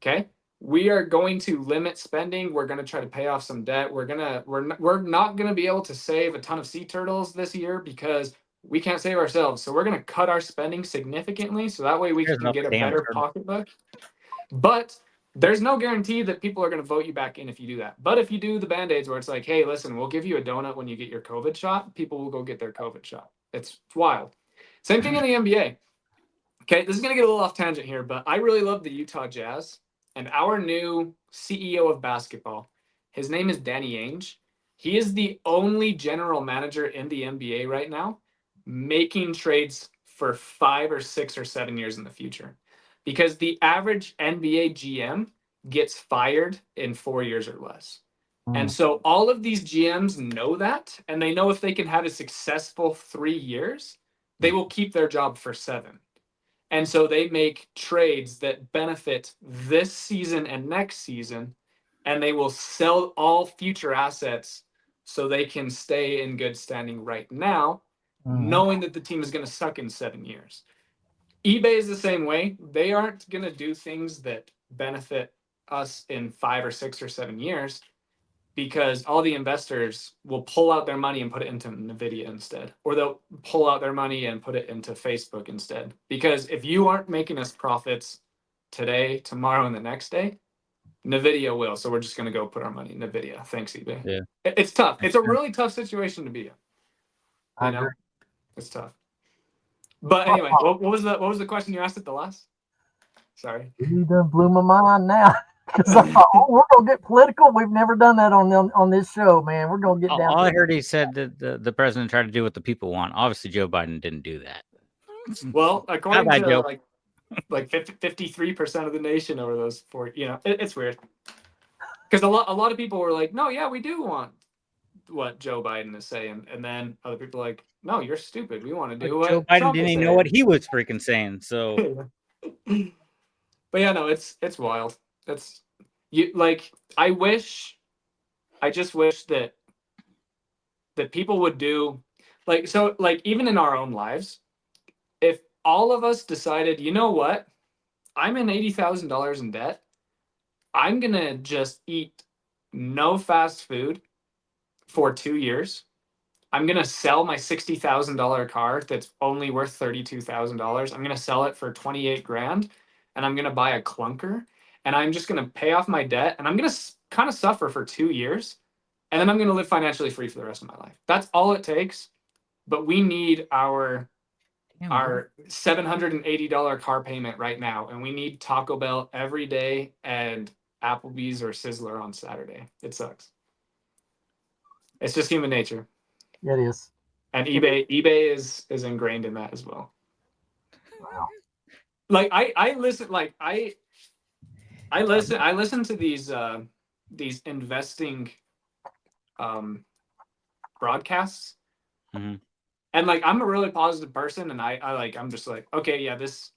Okay. We are going to limit spending. We're going to try to pay off some debt. We're not going to be able to save a ton of sea turtles this year because we can't save ourselves. So we're going to cut our spending significantly so that way we There's can no get a damn better turtle. pocketbook. But there's no guarantee that people are going to vote you back in if you do that. But if you do the band-aids where it's like, hey, listen, we'll give you a donut when you get your COVID shot, people will go get their COVID shot. It's wild. Same thing in the NBA. Okay, this is going to get a little off tangent here, but I really love the Utah Jazz and our new CEO of basketball. His name is Danny Ainge. He is the only general manager in the NBA right now making trades for 5 or 6 or 7 years in the future because the average NBA GM gets fired in 4 years or less. And Mm, so all of these GMs know that, and they know if they can have a successful 3 years, they will keep their job for 7. And so they make trades that benefit this season and next season, and they will sell all future assets so they can stay in good standing right now, mhm, knowing that the team is going to suck in 7 years. eBay is the same way. They aren't going to do things that benefit us in 5 or 6 or 7 years because all the investors will pull out their money and put it into Nvidia instead, or they'll pull out their money and put it into Facebook instead. Because if you aren't making us profits today, tomorrow, and the next day, Nvidia will. So we're just going to go put our money in Nvidia. Thanks, eBay. Yeah. It's tough. It's Makes a sense. really tough situation to be in. I You agree. know, it's tough. But anyway, what was the question you asked at the last? Sorry. You done blew my mind now. Because I thought, oh, we're gonna get political. We've never done that on this show, man. We're gonna get down All to I heard he said that the president tried to do what the people want. Obviously, Joe Biden didn't do that. Well, Bye according bye, to Joe. like 53% of the nation over those 4, it's weird. Because a lot of people were like, no, yeah, we do want what Joe Biden is saying, and then other people are like, no, you're stupid. We want to But do Joe what Biden Trump didn't is even know what saying. he was freaking saying. So But yeah, no, it's wild. That's you like. I just wish that that people would do, like, so like even in our own lives, if all of us decided, you know what, I'm in $80,000 in debt, I'm gonna just eat no fast food for 2 years. I'm gonna sell my $60,000 car that's only worth $32,000. I'm gonna sell it for 28 grand, and I'm gonna buy a clunker, and I'm just gonna pay off my debt, and I'm gonna kind of suffer for 2 years, and then I'm gonna live financially free for the rest of my life. That's all it takes. But we need our $780 car payment right now, and we need Taco Bell every day and Applebee's or Sizzler on Saturday. It sucks. It's just human nature. It is. And eBay is ingrained in that as well. Wow. Like I listen, like I listen to these investing broadcasts. Mhm. And like I'm a really positive person, and I'm just like, okay, yeah, this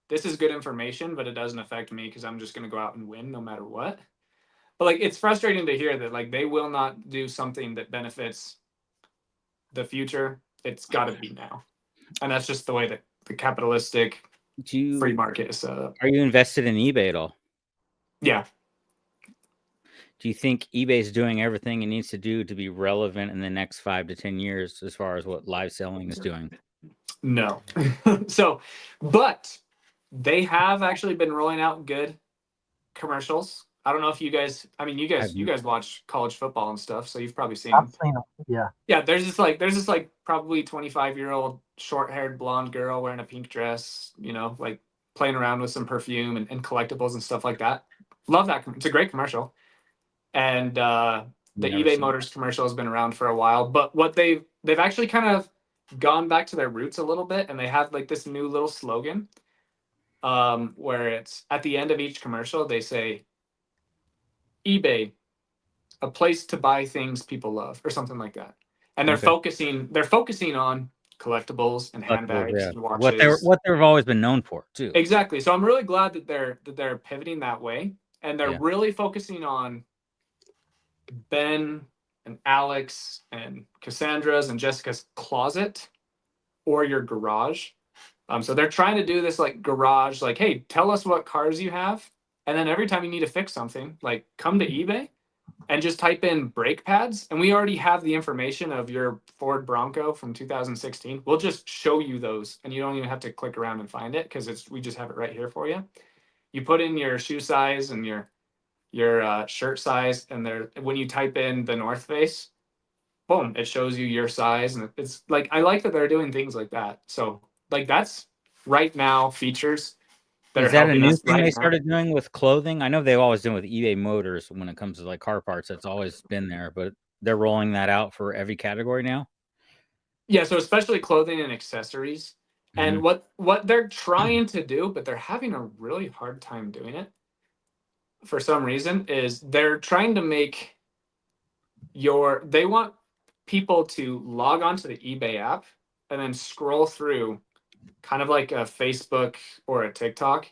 is good information, but it doesn't affect me because I'm just gonna go out and win no matter what. But like it's frustrating to hear that like they will not do something that benefits the future. It's gotta be now. And that's just the way that the capitalistic free market is set up. Are you invested in eBay at all? Yeah. Do you think eBay is doing everything it needs to do to be relevant in the next 5 to 10 years as far as what live selling is doing? No. So, but they have actually been rolling out good commercials. I don't know if you guys, I mean, you guys watch college football and stuff, so you've probably seen I've them. seen them. Yeah. Yeah, there's this like probably 25-year-old short-haired blonde girl wearing a pink dress, you know, like playing around with some perfume and collectibles and stuff like that. Love that. It's a great commercial. And the Never eBay seen Motors commercial has been around for a while, but what they've actually kind of gone back to their roots a little bit, and they have like this new little slogan where it's at the end of each commercial they say eBay, a place to buy things people love, or something like that. And it. Okay. they're focusing on collectibles and Collectibles, handbags yeah. and watches. What they've always been known for too. Exactly. So I'm really glad that they're pivoting that way, and they're Yeah. really focusing on Ben and Alex and Cassandra's and Jessica's closet or your garage. So they're trying to do this like garage, like, hey, tell us what cars you have. And then every time you need to fix something, like come to eBay and just type in brake pads. And we already have the information of your Ford Bronco from 2016. We'll just show you those, and you don't even have to click around and find it because we just have it right here for you. You put in your shoe size and your shirt size, and there when you type in the North Face, boom, it shows you your size. And it's like I like that they're doing things like that. So like that's right now features that are Is that a helping new us thing right they now. started doing with clothing? I know they've always done with eBay Motors when it comes to like car parts. That's always been there, but they're rolling that out for every category now. Yeah, so especially clothing and accessories. And Mhm. what they're trying to do, but they're having a really hard time doing it for some reason, is they're trying to make they want people to log onto the eBay app and then scroll through kind of like a Facebook or a TikTok.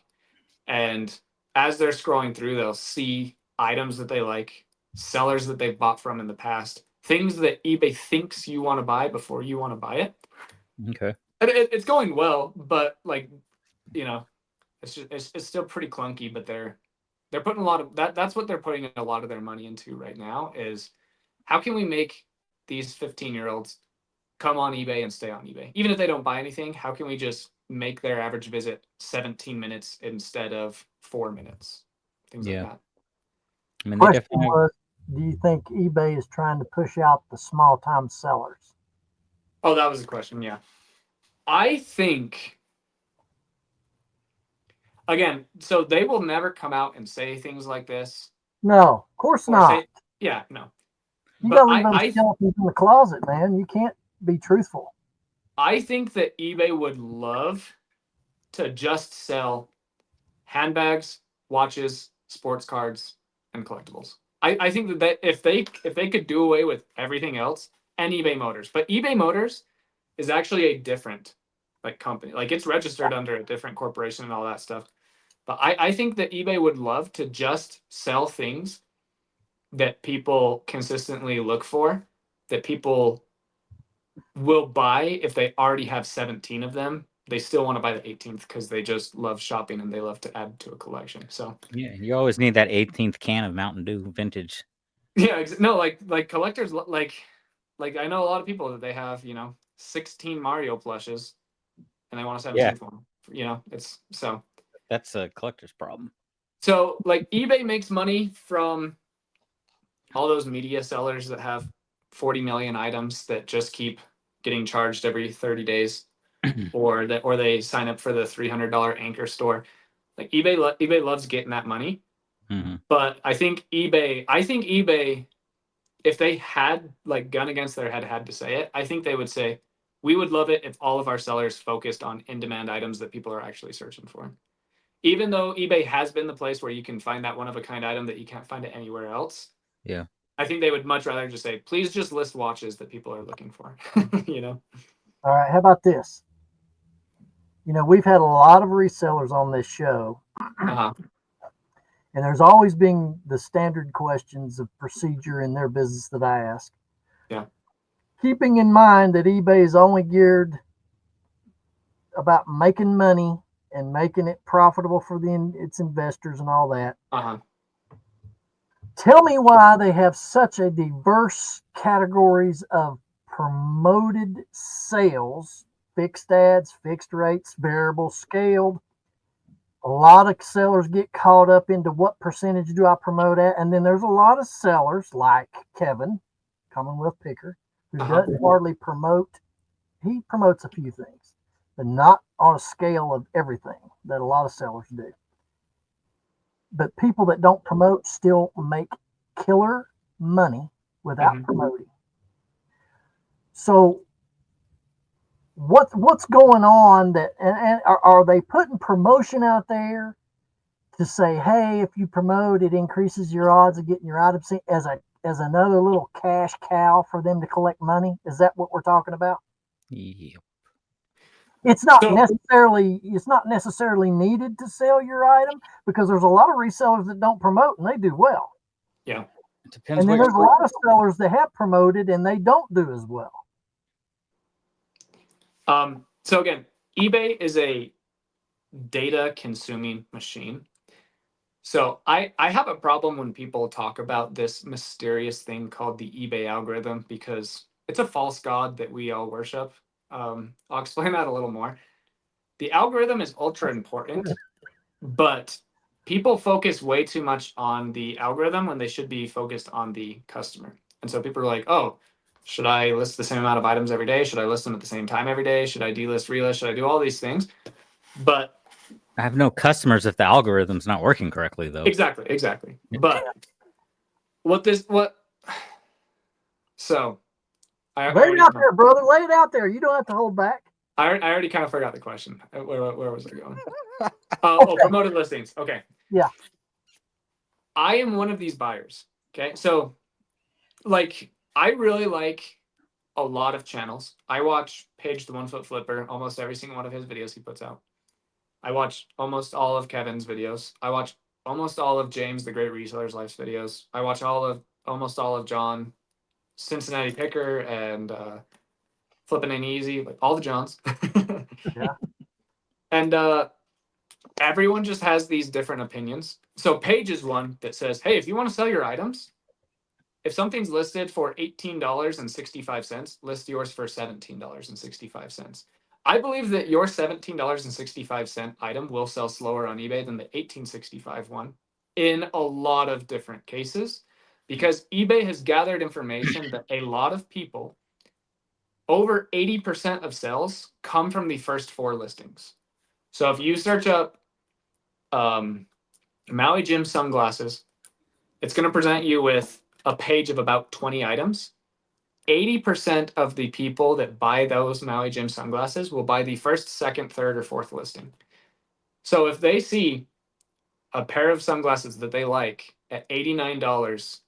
And as they're scrolling through, they'll see items that they like, sellers that they've bought from in the past, things that eBay thinks you want to buy before you want to buy it. Okay. And it's going well, but like, you know, it's still pretty clunky. But they're putting a lot of that's what they're putting a lot of their money into right now is how can we make these 15-year-olds come on eBay and stay on eBay, even if they don't buy anything? How can we just make their average visit 17 minutes instead of 4 minutes? Things like Yeah. that. I mean, they Question definitely. was, do you think eBay is trying to push out the small time sellers? Oh, that was the question. Yeah, I think again. So they will never come out and say things like this, No, of course or not. say, yeah, no. You But gotta leave those skeletons in the closet, man. You can't be truthful. I think that eBay would love to just sell handbags, watches, sports cards, and collectibles. I think that if they could do away with everything else and eBay Motors, but eBay Motors is actually a different like company. Like it's registered under a different corporation and all that stuff. But I think that eBay would love to just sell things that people consistently look for, that people will buy if they already have 17 of them. They still want to buy the 18th because they just love shopping and they love to add to a collection. So Yeah, you always need that 18th can of Mountain Dew vintage. yeah, no, like collectors like I know a lot of people that they have 16 Mario plushes and they want a Yeah. 17th one. It's so That's a collector's problem. like eBay makes money from all those media sellers that have 40 million items that just keep getting charged every 30 days or they sign up for the $300 anchor store. Like eBay loves getting that money. Mm-hmm. But I think eBay, if they had like gun against their head had to say it, I think they would say, we would love it if all of our sellers focused on in-demand items that people are actually searching for. Even though eBay has been the place where you can find that one-of-a-kind item that you can't find it anywhere else, Yeah. I think they would much rather just say, please just list watches that people are looking for. All right, how about this? We've had a lot of resellers on this show, Uh-huh. and there's always been the standard questions of procedure in their business that I ask. Yeah. Keeping in mind that eBay is only geared about making money and making it profitable for its investors and all that. Uh-huh. Tell me why they have such a diverse categories of promoted sales, fixed ads, fixed rates, variable, scaled. A lot of sellers get caught up into what percentage do I promote at, and then there's a lot of sellers like Kevin, Commonwealth Picker, who doesn't hardly promote. He promotes a few things, but not on a scale of everything that a lot of sellers do. But people that don't promote still make killer money without promoting. So what's going on that and are they putting promotion out there to say, hey, if you promote, it increases your odds of getting your item seen as another little cash cow for them to collect money? Is that what we're talking about? Yep. It's not necessarily needed to sell your item because there's a lot of resellers that don't promote and they do well. Yeah. It depends And then what there's a lot of sellers that have promoted and they don't do as well. So again, eBay is a data consuming machine. So I have a problem when people talk about this mysterious thing called the eBay algorithm because it's a false god that we all worship. I'll explain that a little more. The algorithm is ultra important, but people focus way too much on the algorithm when they should be focused on the customer. And so people are like, oh, should I list the same amount of items every day? Should I list them at the same time every day? Should I delist, relist? Should I do all these things? But I have no customers if the algorithm's not working correctly, though. exactly. But so I Lay it already out there, brother. Lay it out there. You don't have to hold back. I already kind of forgot the question. Where was I going? Okay. Oh, promoted listings. Okay. Yeah. I am one of these buyers. Okay. So like I really like a lot of channels. I watch Paige the 1 Foot Flipper, almost every single one of his videos he puts out. I watch almost all of Kevin's videos. I watch almost all of James the Great Resellers Life's videos. I watch almost all of John Cincinnati Picker and Flippin' Ain't Easy, like all the Johns. Yeah. And everyone just has these different opinions. So Paige is one that says, hey, if you want to sell your items, if something's listed for $18.65, list yours for $17.65. I believe that your $17.65 item will sell slower on eBay than the $18.65 one in a lot of different cases because eBay has gathered information that a lot of people, over 80% of sales, come from the first 4 listings. So if you search up Maui Jim sunglasses, it's going to present you with a page of about 20 items. 80% of the people that buy those Maui Jim sunglasses will buy the first, second, third, or fourth listing. So if they see a pair of sunglasses that they like at $89,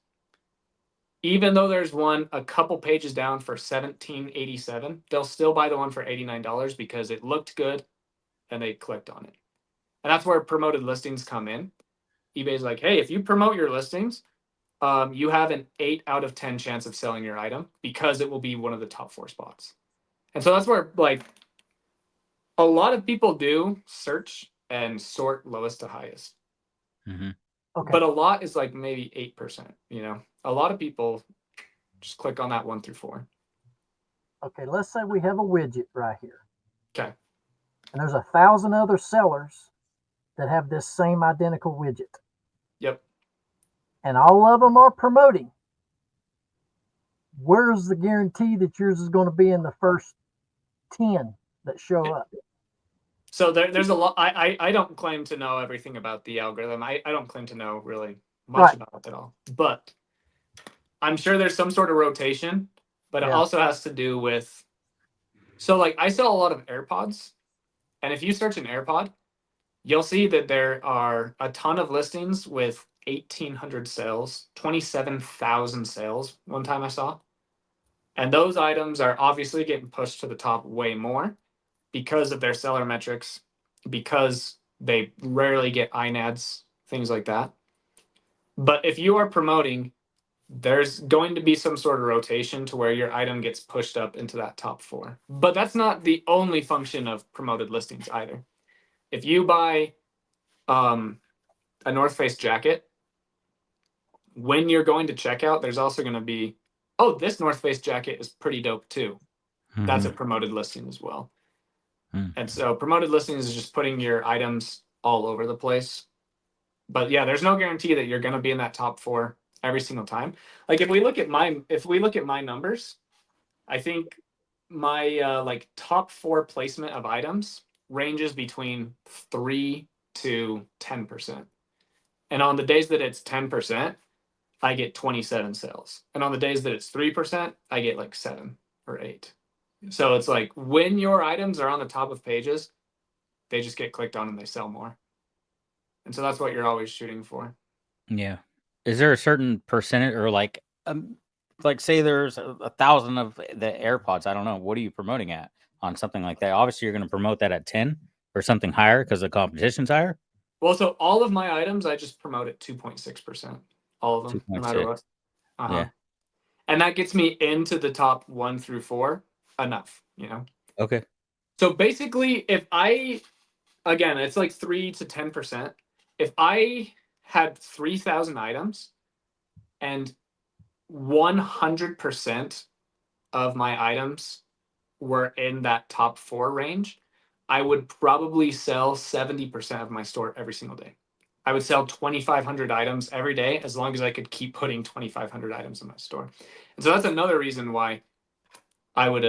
even though there's one a couple pages down for $17.87, they'll still buy the one for $89 because it looked good and they clicked on it. And that's where promoted listings come in. eBay's like, hey, if you promote your listings, you have an 8 out of 10 chance of selling your item because it will be one of the top 4 spots. And so that's where like a lot of people do search and sort lowest to highest. Mhm. Okay. But a lot is like maybe 8%, you know. A lot of people just click on that 1 through 4. Okay. Let's say we have a widget right here, Okay. and there's 1,000 other sellers that have this same identical widget, Yep. and all of them are promoting. Where's the guarantee that yours is going to be in the first 10 that show up? So there's a lot. I don't claim to know everything about the algorithm. I don't claim to know really much Right. about it at all. But I'm sure there's some sort of rotation, but it Yeah. also has to do with. So like I sell a lot of AirPods, and if you search an AirPod, you'll see that there are a ton of listings with 1,800 sales, 27,000 sales. One time I saw, and those items are obviously getting pushed to the top way more because of their seller metrics, because they rarely get INADs, things like that. But if you are promoting, there's going to be some sort of rotation to where your item gets pushed up into that top 4. But that's not the only function of promoted listings either. If you buy a North Face jacket, when you're going to checkout, there's also going to be, oh, this North Face jacket is pretty dope too. That's a Mhm. promoted listing as well. Mm. And so promoted listings is just putting your items all over the place. But yeah, there's no guarantee that you're going to be in that top 4 every single time. Like if we look at my numbers, I think my like top 4 placement of items ranges between 3 to 10%. And on the days that it's 10%, I get 27 sales. And on the days that it's 3%, I get like 7 or 8. So it's like when your items are on the top of pages, they just get clicked on and they sell more. And so that's what you're always shooting for. Yeah. Is there a certain percentage or like say there's 1,000 of the AirPods? I don't know. What are you promoting at on something like that? Obviously, you're going to promote that at 10 or something higher because the competition's higher. Well, so all of my items, I just promote at 2.6%. All of them, no matter 2.6. what. Uh-huh. Yeah. And that gets me into the top 1 through 4 enough, you know? Okay. So basically, if I, again, it's like 3 to 10%. If I had 3,000 items and 100% of my items were in that top 4 range, I would probably sell 70% of my store every single day. I would sell 2,500 items every day as long as I could keep putting 2,500 items in my store. And so that's another reason why I would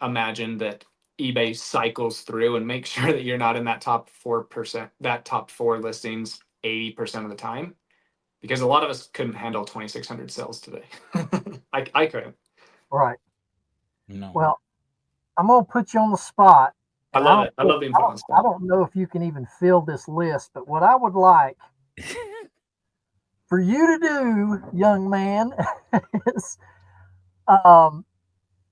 imagine that eBay cycles through and make sure that you're not in that top 4%, that top 4 listings 80% of the time, because a lot of us couldn't handle 2,600 sales today. I couldn't. Right. No. Well, I'm going to put you on the spot. I And love it. I love being put on the I spot. don't know if you can even fill this list, but what I would like for you to do, young man, is um,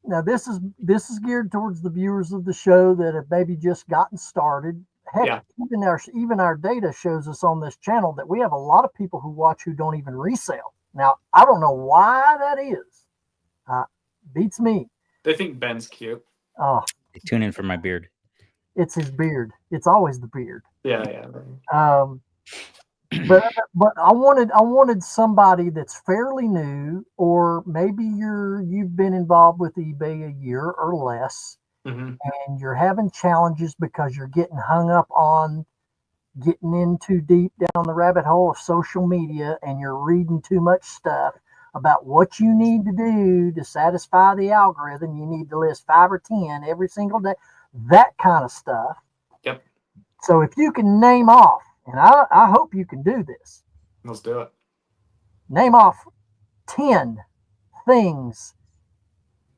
now this is geared towards the viewers of the show that have maybe just gotten started. Heck, Yeah. even our data shows us on this channel that we have a lot of people who watch who don't even resell. Now, I don't know why that is. Uh, Beats me. They think Ben's cute. Oh, They tune in for my beard. it's his beard. It's always the beard. Yeah, yeah. Um, but I wanted somebody that's fairly new, or maybe you've been involved with eBay a year or less, Mm-hmm. and you're having challenges because you're getting hung up on getting in too deep down the rabbit hole of social media, and you're reading too much stuff about what you need to do to satisfy the algorithm. You need to list 5 or 10 every single day, that kind of stuff. Yep. So if you can name off, and I hope you can do this, Let's do it. name off 10 things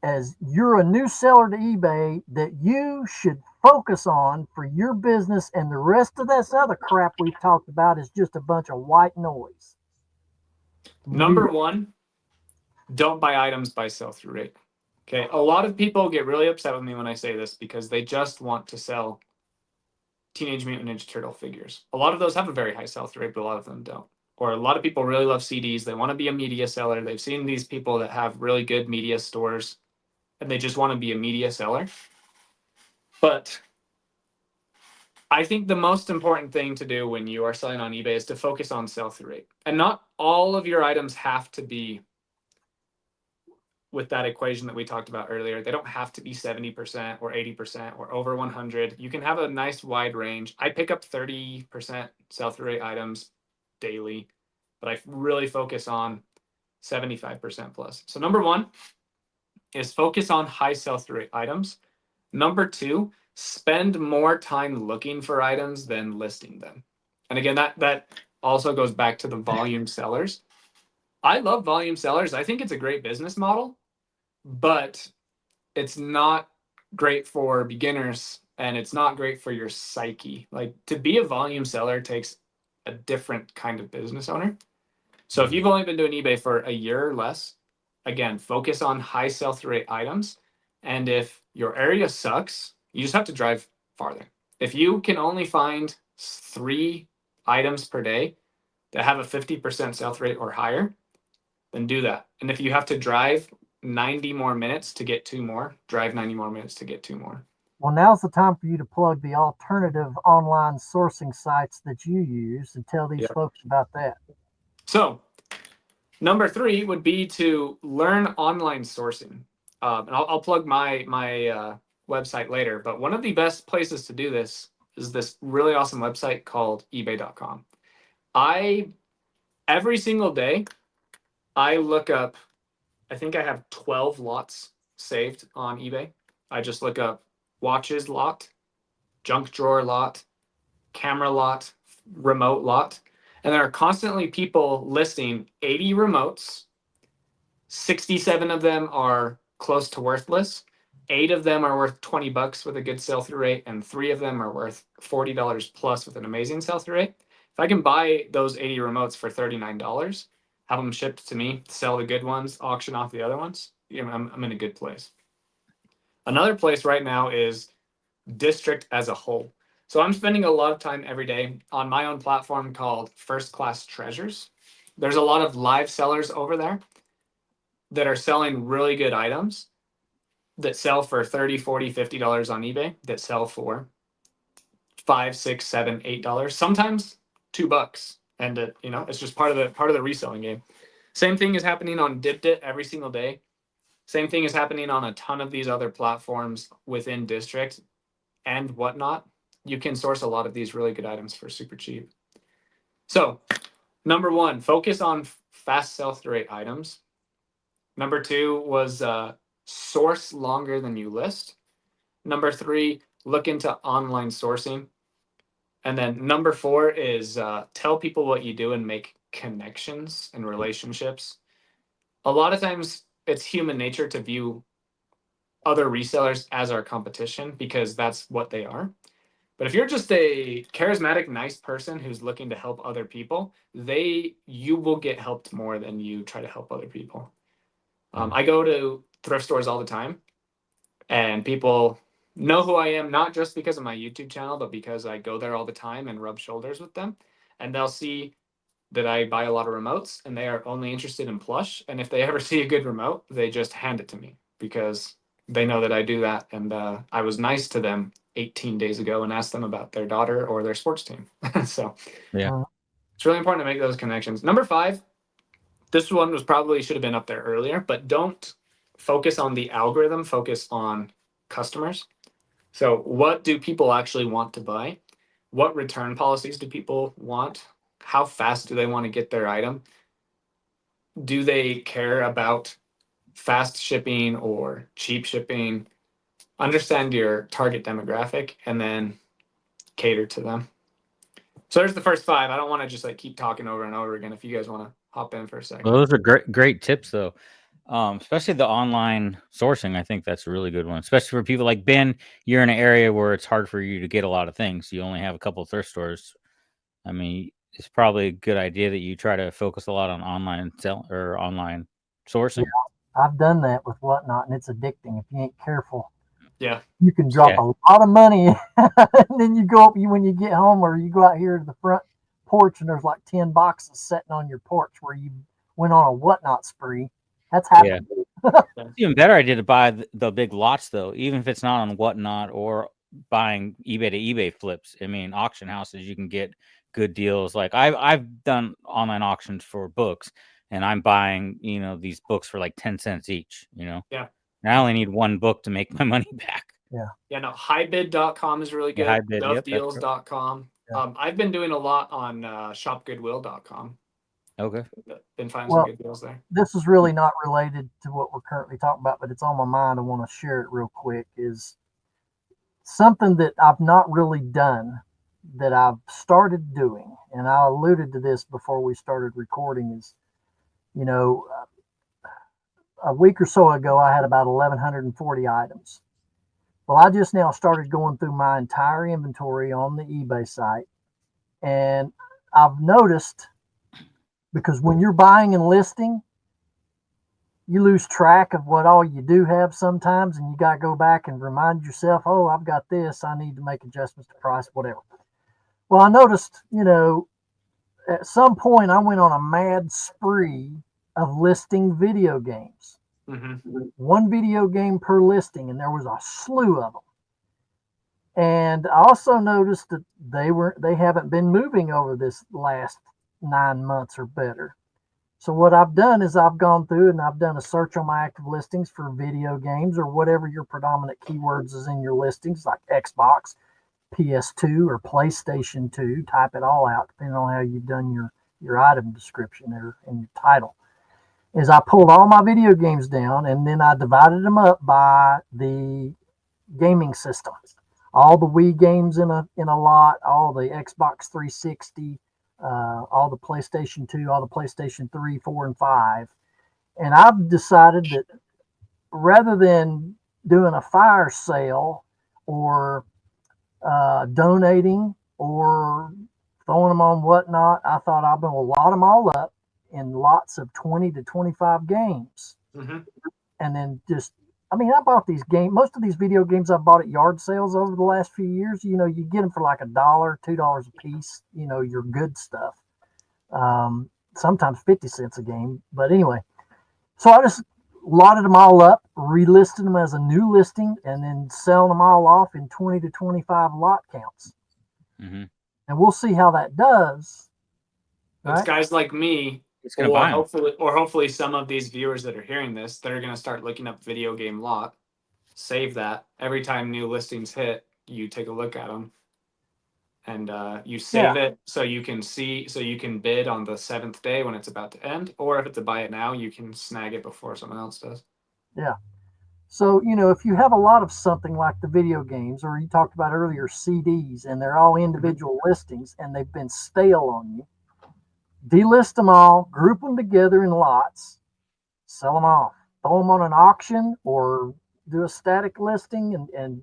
as you're a new seller to eBay that you should focus on for your business, and the rest of this other crap we've talked about is just a bunch of white noise. Number 1, don't buy items by sell-through rate. Okay. A lot of people get really upset with me when I say this because they just want to sell Teenage Mutant Ninja Turtle figures. A lot of those have a very high sell-through rate, but a lot of them don't. Or a lot of people really love CDs. They want to be a media seller. They've seen these people that have really good media stores and they just want to be a media seller. But I think the most important thing to do when you are selling on eBay is to focus on sell-through rate. And not all of your items have to be with that equation that we talked about earlier. They don't have to be 70% or 80% or over 100. You can have a nice wide range. I pick up 30% sell-through rate items daily, but I really focus on 75% plus. So number one is focus on high sell-through rate items. Number two, spend more time looking for items than listing them. And again, that also goes back to the volume sellers. I love volume sellers. I think it's a great business model, but it's not great for beginners and it's not great for your psyche. Like, to be a volume seller takes a different kind of business owner. So if you've only been doing eBay for a year or less, again, focus on high sell-through rate items. And if your area sucks, you just have to drive farther. If you can only find 3 items per day that have a 50% sell-through rate or higher, then do that. And if you have to drive 90 more minutes to get 2 more, drive 90 more minutes to get 2 more. Well, now's the time for you to plug the alternative online sourcing sites that you use and tell these folks about that. So, number 3 would be to learn online sourcing. And I'll plug my website later. But one of the best places to do this is this really awesome website called ebay.com. Every single day, I look up, I think I have 12 lots saved on eBay. I just look up watches lot, junk drawer lot, camera lot, remote lot. And there are constantly people listing 80 remotes. 67 of them are close to worthless. 8 of them are worth 20 bucks with a good sell-through rate, and 3 of them are worth $40 plus with an amazing sell-through rate. If I can buy those 80 remotes for $39, have them shipped to me, sell the good ones, auction off the other ones, I'm in a good place. Another place right now is district as a whole. So I'm spending a lot of time every day on my own platform called First Class Treasures. There's a lot of live sellers over there that are selling really good items that sell for $30, $40, $50 on eBay, that sell for $5, $6, $7, $8, sometimes $2. And it's just part of the reselling game. Same thing is happening on Dipdit every single day. Same thing is happening on a ton of these other platforms within district and whatnot. You can source a lot of these really good items for super cheap. So, number 1, focus on fast sell-through rate items. Number 2 was source longer than you list. Number 3, look into online sourcing. And then number 4 is tell people what you do and make connections and relationships. A lot of times it's human nature to view other resellers as our competition because that's what they are. But if you're just a charismatic, nice person who's looking to help other people, you will get helped more than you try to help other people. I go to thrift stores all the time, and people know who I am, not just because of my YouTube channel, but because I go there all the time and rub shoulders with them. And they'll see that I buy a lot of remotes, and they are only interested in plush. And if they ever see a good remote, they just hand it to me because they know that I do that. And I was nice to them 18 days ago and asked them about their daughter or their sports team. So Yeah. it's really important to make those connections. Number 5, this one should have been up there earlier, but don't focus on the algorithm, focus on customers. So what do people actually want to buy? What return policies do people want? How fast do they want to get their item? Do they care about fast shipping or cheap shipping? Understand your target demographic and then cater to them. So there's the first 5. I don't want to just keep talking over and over again. If you guys want to hop in for a second. Well, those are great tips, though. Especially the online sourcing. I think that's a really good one, especially for people like Ben. You're in an area where it's hard for you to get a lot of things. You only have a couple of thrift stores. I mean, it's probably a good idea that you try to focus a lot on online online sourcing. Yeah, I've done that with Whatnot, and it's addicting if you ain't careful. Yeah. You can drop a lot of money, and then you go up when you get home, or you go out here to the front porch, and there's like 10 boxes sitting on your porch where you went on a Whatnot spree. That's happened. It's even better idea to buy the big lots though, even if it's not on Whatnot or buying eBay to eBay flips. I mean, auction houses you can get good deals. Like I've done online auctions for books, and I'm buying these books for like 10 cents each. Yeah. And I only need one book to make my money back. Yeah, no, highbid.com is really Yeah, good. high bid. Yep, that's correct. Stuffdeals.com. Yeah. I've been doing a lot on shopgoodwill.com. Okay. Been finding some good deals there. This is really not related to what we're currently talking about, but it's on my mind. I want to share it real quick. Is something that I've not really done that I've started doing, and I alluded to this before we started recording. Is you know, a week or so ago, I had about 1,140 items. Well, I just now started going through my entire inventory on the eBay site, and I've noticed, because when you're buying and listing, you lose track of what all you do have sometimes, and you got to go back and remind yourself, oh, I've got this, I need to make adjustments to price, whatever. Well, I noticed, at some point I went on a mad spree of listing video games. One video game per listing, and there was a slew of them. And I also noticed that they haven't been moving over this last 9 months or better. So what I've done is I've gone through and I've done a search on my active listings for video games or whatever your predominant keywords is in your listings, like Xbox, PS2, or PlayStation 2. Type it all out, depending on how you've done your item description there in your title. Is I pulled all my video games down, and then I divided them up by the gaming system. All the Wii games in a lot, all the Xbox 360, all the PlayStation 2, all the PlayStation 3, 4, and 5. And I've decided that rather than doing a fire sale or donating or throwing them on Whatnot, I thought I'm going to lot them all up in lots of 20 to 25 games. And then I bought these games. Most of these video games I bought at yard sales over the last few years. You get them for like $1, $2 a piece. Your good stuff. Sometimes 50 cents a game. But anyway, so I just lotted them all up, relisted them as a new listing, and then selling them all off in 20 to 25 lot counts. And we'll see how that does. It's guys like me, or hopefully some of these viewers that are hearing this, they're going to start looking up video game lot, save that. Every time new listings hit, you take a look at them, and you save it so you can bid on the 7th day when it's about to end, or if it's a buy it now, you can snag it before someone else does. Yeah. So, if you have a lot of something like the video games, or you talked about earlier CDs, and they're all individual listings and they've been stale on you, delist them all, group them together in lots, sell them off, throw them on an auction, or do a static listing and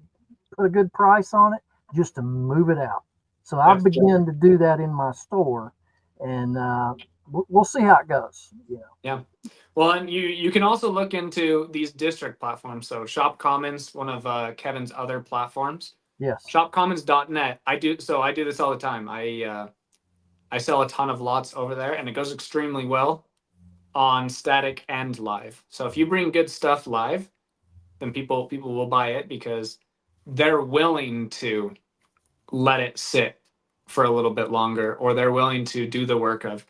put a good price on it just to move it out. So I've begun to do that in my store, and we'll see how it goes. Yeah. Well, and you can also look into these district platforms. So Shop Commons, one of Kevin's other platforms. Yes. Shopcommons.net. I do this all the time. I sell a ton of lots over there, and it goes extremely well on static and live. So if you bring good stuff live, then people will buy it because they're willing to let it sit for a little bit longer, or they're willing to do the work of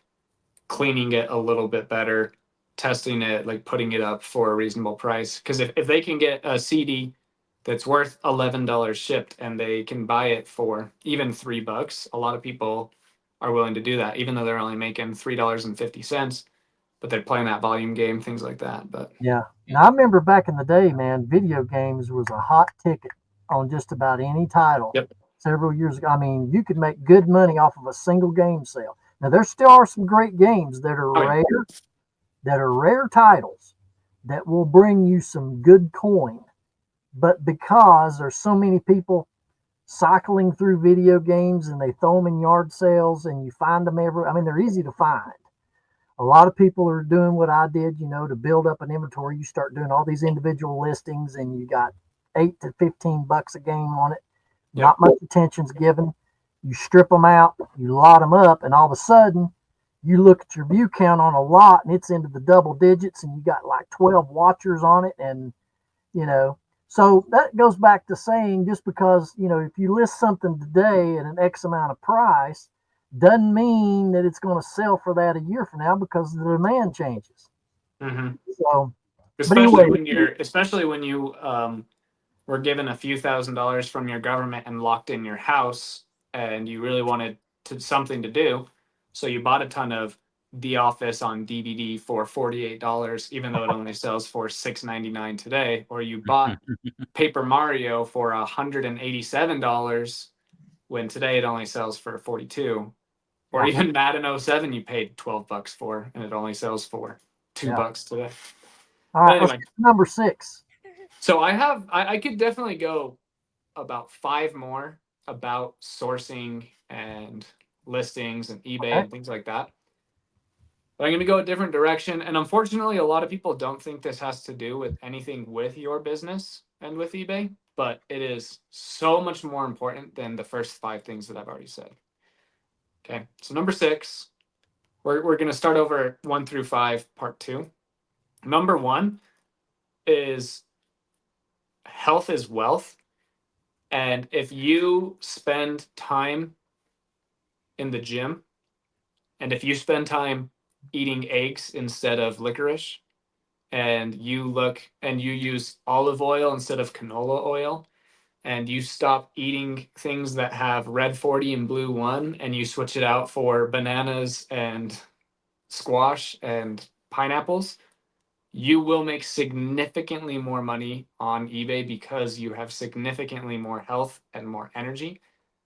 cleaning it a little bit better, testing it, like putting it up for a reasonable price. Because if they can get a CD that's worth $11 shipped and they can buy it for even $3, a lot of people are willing to do that, even though they're only making $3.50, but they're playing that volume game, things like that. But yeah. Now, I remember back in the day, man, video games was a hot ticket on just about any title. Yep. Several years ago. I mean, you could make good money off of a single game sale. Now, there still are some great games that are rare titles that will bring you some good coin. But because there's so many people cycling through video games and they throw them in yard sales and you find them they're easy to find. A lot of people are doing what I did, to build up an inventory. You start doing all these individual listings and you got $8 to $15 a game on it. Not much attention's given. You strip them out, you lot them up, and all of a sudden you look at your view count on a lot and it's into the double digits and you got like 12 watchers on it. And, you know, so that goes back to saying just because, you know, if you list something today at an X amount of price, doesn't mean that it's going to sell for that a year from now because the demand changes. Mm-hmm. So, but Especially anyway, when you were given a few $1,000s from your government and locked in your house, and you really wanted something to do, so you bought a ton of The Office on DVD for $48, even though it only sells for $6.99 today, or you bought Paper Mario for $187 when today it only sells for 42, or yeah, even Madden 07 you paid $12 for and it only sells for yeah. $2 today. All But right, let's anyway, get to number 6. so I could definitely go about 5 more about sourcing and listings and eBay Okay. and things like that. But I'm going to go a different direction. And unfortunately, a lot of people don't think this has to do with anything with your business and with eBay, but it is so much more important than the first 5 things that I've already said. Okay, so number 6, we're going to start over 1 through 5, part 2. Number 1 is health is wealth. And if you spend time in the gym, and if you spend time eating eggs instead of licorice, and you use olive oil instead of canola oil, and you stop eating things that have red 40 and blue 1, and you switch it out for bananas and squash and pineapples, you will make significantly more money on eBay because you have significantly more health and more energy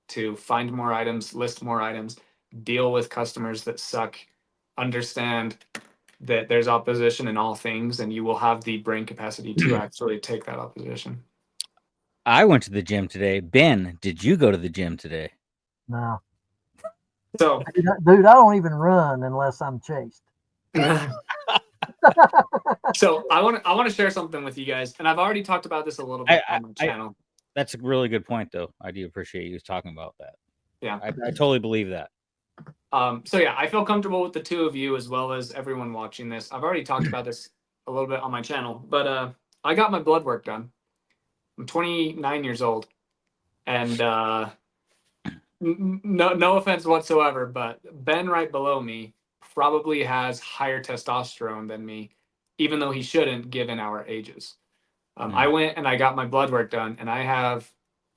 to find more items, list more items, deal with customers that suck, understand that there's opposition in all things, and you will have the brain capacity to actually take that opposition. I went to the gym today. Ben, did you go to the gym today? No, So, dude, I don't even run unless I'm chased. so I want to share something with you guys, and I've already talked about this a little bit on my I channel. That's a really good point, though. I do appreciate you talking about that. Yeah. I totally believe that. So yeah, I feel comfortable with the two of you as well as everyone watching this. I've already talked about this a little bit on my channel, but I got my blood work done. I'm 29 years old, and no offense whatsoever, but Ben right below me probably has higher testosterone than me, even though he shouldn't given our ages. I went and I got my blood work done, and I have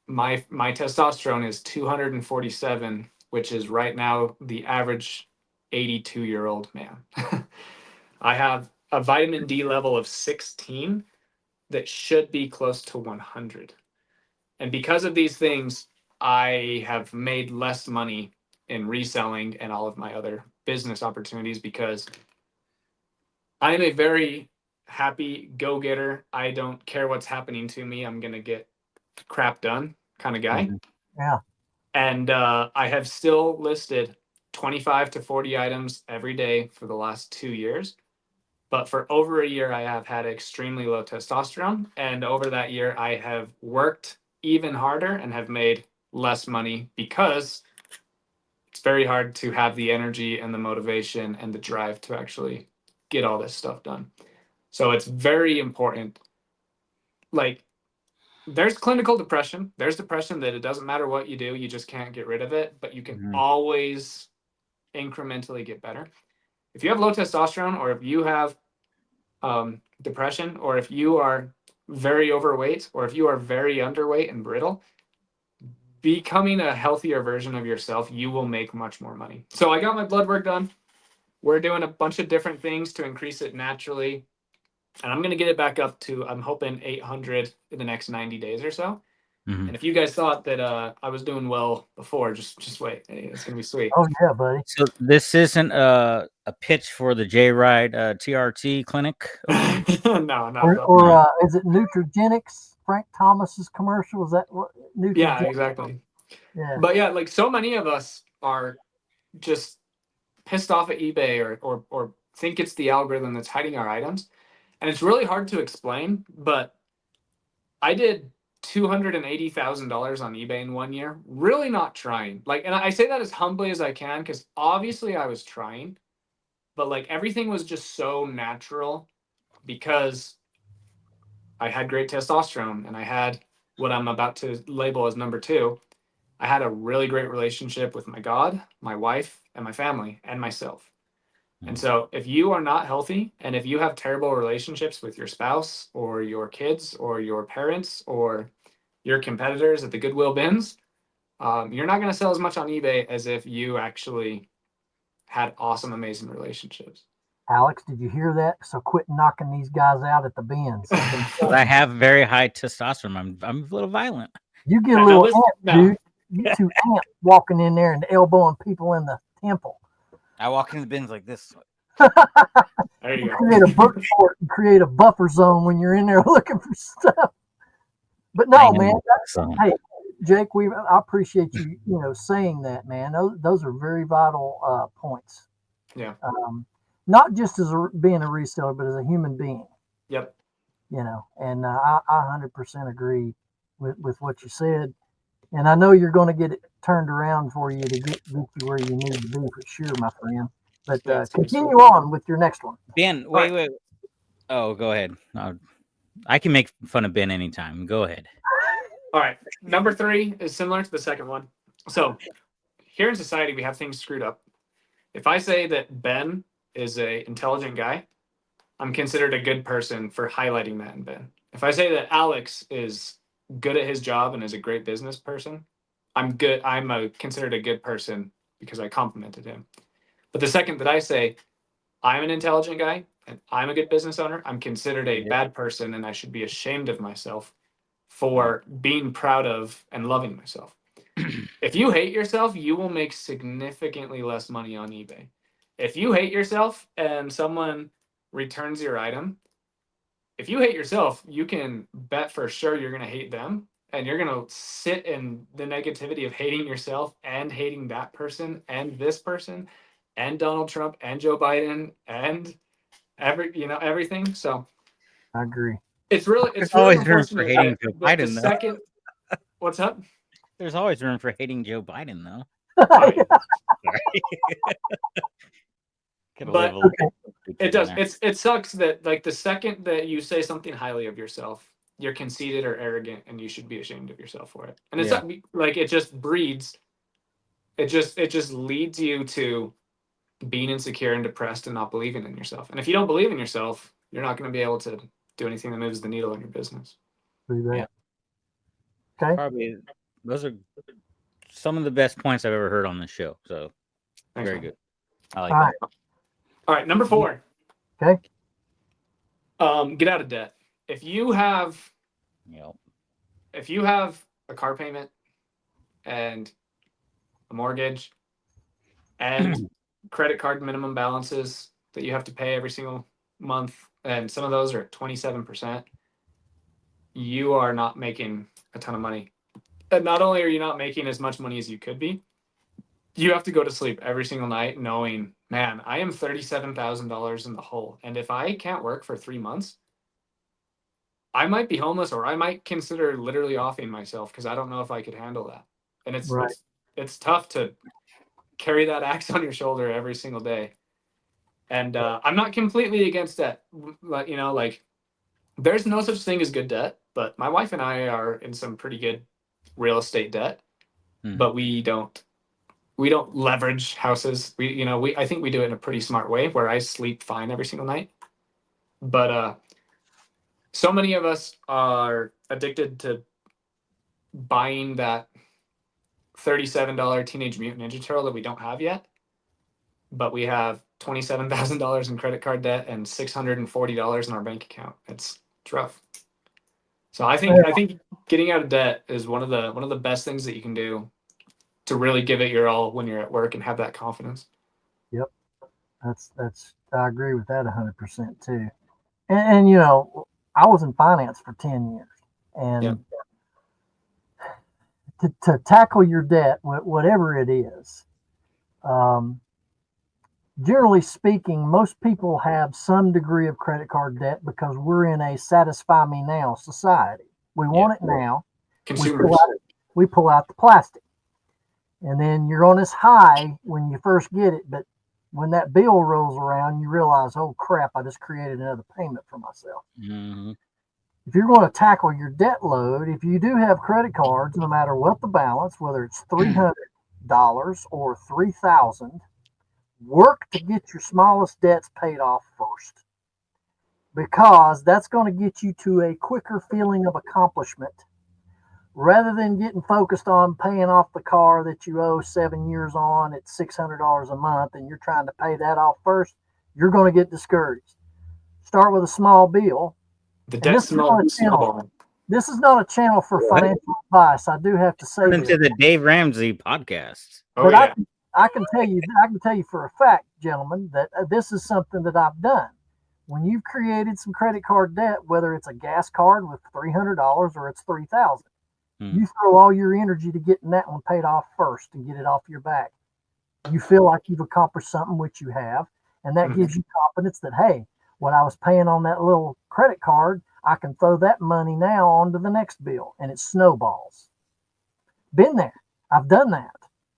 my testosterone is 247, which is right now the average 82-year-old man. I have a vitamin D level of 16 that should be close to 100. And because of these things, I have made less money in reselling and all of my other business opportunities because I am a very happy go-getter. I don't care what's happening to me. I'm going to get crap done kind of guy. Mhm. Yeah. And I have still listed 25 to 40 items every day for the last 2 years. But for over a year, I have had extremely low testosterone. And over that year, I have worked even harder and have made less money because it's very hard to have the energy and the motivation and the drive to actually get all this stuff done. So it's very important. Like, there's clinical depression. There's depression that it doesn't matter what you do, you just can't get rid of it, but you can Mhm. always incrementally get better. If you have low testosterone, or if you have depression, or if you are very overweight, or if you are very underweight and brittle, becoming a healthier version of yourself, you will make much more money. So I got my blood work done. We're doing a bunch of different things to increase it naturally. And I'm going to get it back up to, I'm hoping 800 in the next 90 days or so. Mhm. And if you guys thought that I was doing well before, just wait. It's going to be sweet. Oh yeah, buddy. So this isn't a pitch for the JRide TRT clinic opening. No, not Or, at all. or No. is it Nutrigenics? Frank Thomas's commercial, is that what Yeah, Nutrigenics? exactly. Yeah. But yeah, like so many of us are just pissed off at eBay, or think it's the algorithm that's hiding our items. And it's really hard to explain, but I did $280,000 on eBay in 1 year, really not trying. Like, and I say that as humbly as I can because obviously I was trying. but like everything was just so natural because I had great testosterone and I had what I'm about to label as number two. I had a really great relationship with my God, my wife, and my family and myself. And so if you are not healthy and if you have terrible relationships with your spouse or your kids or your parents or your competitors at the Goodwill bins, you're not going to sell as much on eBay as if you actually had awesome, amazing relationships. Alex, did you hear that? So quit knocking these guys out at the bins. I have very high testosterone. I'm a little violent. You get a Now, little listen, ant, dude. You two ant walking in there and elbowing people in the temple. I walk in the bins like this. There you Create a book go. fort and create a buffer zone when you're in there looking for stuff. But no, man. Hey, Jake, I appreciate you, saying that, man. Those are very vital points. Yeah. Not just as being a reseller, but as a human being. Yep. And I 100% agree with what you said. And I know you're going to get it turned around for you to get you where you need to be for sure, my friend. But continue on with your next one. Ben, wait. Oh, go ahead. I can make fun of Ben anytime. Go ahead. All right. Number three is similar to the second one. So here in society, we have things screwed up. If I say that Ben is an intelligent guy, I'm considered a good person for highlighting that in Ben. If I say that Alex is good at his job and is a great business person, I'm good. I'm considered a good person because I complimented him. But the second that I say I'm an intelligent guy and I'm a good business owner, I'm considered a bad person and I should be ashamed of myself for being proud of and loving myself. If you hate yourself, you will make significantly less money on eBay. If you hate yourself and someone returns your item, if you hate yourself, you can bet for sure you're going to hate them and you're going to sit in the negativity of hating yourself and hating that person and this person and Donald Trump and Joe Biden and everything. So I agree. it's really always room for unfortunate hating Joe that the Biden, though. second what's up? There's always room for hating Joe Biden, though. Right. But it does. It sucks that like the second that you say something highly of yourself, you're conceited or arrogant, and you should be ashamed of yourself for it. And it's not, like it just breeds. It just leads you to being insecure and depressed and not believing in yourself. And if you don't believe in yourself, you're not going to be able to do anything that moves the needle in your business. Okay. Probably those are some of the best points I've ever heard on this show. So Thanks, very man. good. I like that. All right, number 4. Okay. Get out of debt. If you have a car payment and a mortgage and credit card minimum balances that you have to pay every single month, and some of those are at 27%, you are not making a ton of money. And not only are you not making as much money as you could be, you have to go to sleep every single night knowing, man, I am $37,000 in the hole. And if I can't work for 3 months, I might be homeless or I might consider literally offing myself because I don't know if I could handle that. And it's tough to carry that axe on your shoulder every single day. And I'm not completely against debt. But, like there's no such thing as good debt. But my wife and I are in some pretty good real estate debt. But we don't leverage houses. I think we do it in a pretty smart way where I sleep fine every single night. But so many of us are addicted to buying that $37 Teenage Mutant Ninja Turtle that we don't have yet. But we have $27,000 in credit card debt and $640 in our bank account. It's rough. So I think getting out of debt is one of the best things that you can do to really give it your all when you're at work and have that confidence. Yep. I agree with that 100% too. And I was in finance for 10 years, and to tackle your debt, whatever it is, generally speaking, most people have some degree of credit card debt because we're in a satisfy me now society. We want it now. Consumers. We pull out the plastic. And then you're on this high when you first get it, but when that bill rolls around, you realize, oh crap, I just created another payment for myself. Mm-hmm. If you're going to tackle your debt load, if you do have credit cards, no matter what the balance, whether it's $300 or 3,000, work to get your smallest debts paid off first, because that's going to get you to a quicker feeling of accomplishment rather than getting focused on paying off the car that you owe 7 years on at $600 a month and you're trying to pay that off first. You're going to get discouraged. Start with a small bill. The And debt snowball. this is not a channel for What? financial advice. I do have to say Turn this, into the Dave Ramsey podcast. Oh but yeah. I can tell you for a fact, gentlemen, that this is something that I've done. When you've created some credit card debt, whether it's a gas card with $300 or it's 3,000, you throw all your energy to getting that one paid off first and get it off your back. You feel like you've accomplished something, which you have, and that gives you confidence that, hey, what I was paying on that little credit card, I can throw that money now onto the next bill, and it snowballs. Been there. I've done that.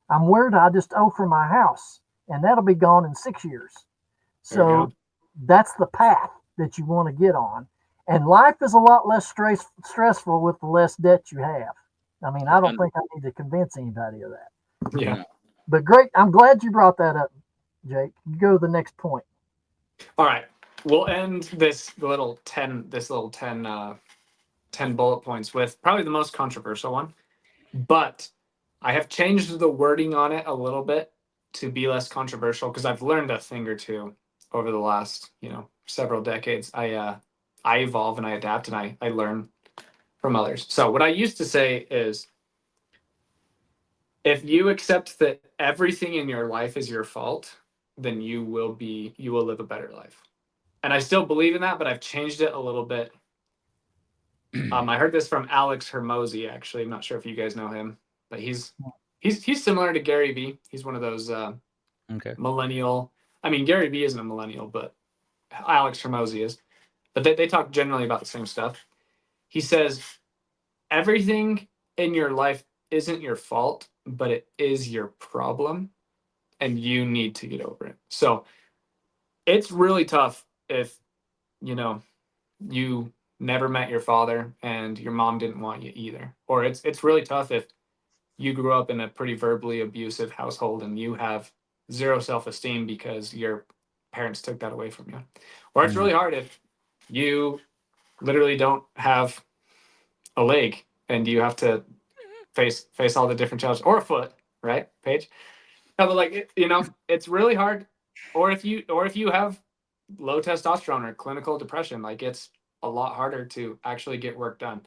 I'm worried I just owe for my house, and that'll be gone in 6 years. There you So go. that's the path that you want to get on. And life is a lot less stressful with the less debt you have. I mean, I don't think I need to convince anybody of that. Yeah. But great. I'm glad you brought that up, Jake. You go to the next point. All right. We'll end this little 10 10 bullet points with probably the most controversial one. But I have changed the wording on it a little bit to be less controversial because I've learned a thing or two over the last, several decades. I evolve and I adapt and I learn from others. So what I used to say is, if you accept that everything in your life is your fault, then you will live a better life. And I still believe in that, but I've changed it a little bit. I heard this from Alex Hermosi, actually. I'm not sure if you guys know him, but he's similar to Gary Vee. He's one of those Okay. millennial. I mean, Gary Vee isn't a millennial, but Alex Hermosi is. But they talk generally about the same stuff. He says, everything in your life isn't your fault, but it is your problem, and you need to get over it. So it's really tough if, you never met your father and your mom didn't want you either. Or it's really tough if you grew up in a pretty verbally abusive household and you have zero self-esteem because your parents took that away from you. Or it's really hard if you literally don't have a leg and you have to face all the different challenges, or a foot, right, Paige? No, but it's really hard. Or if you have low testosterone or clinical depression, it's a lot harder to actually get work done.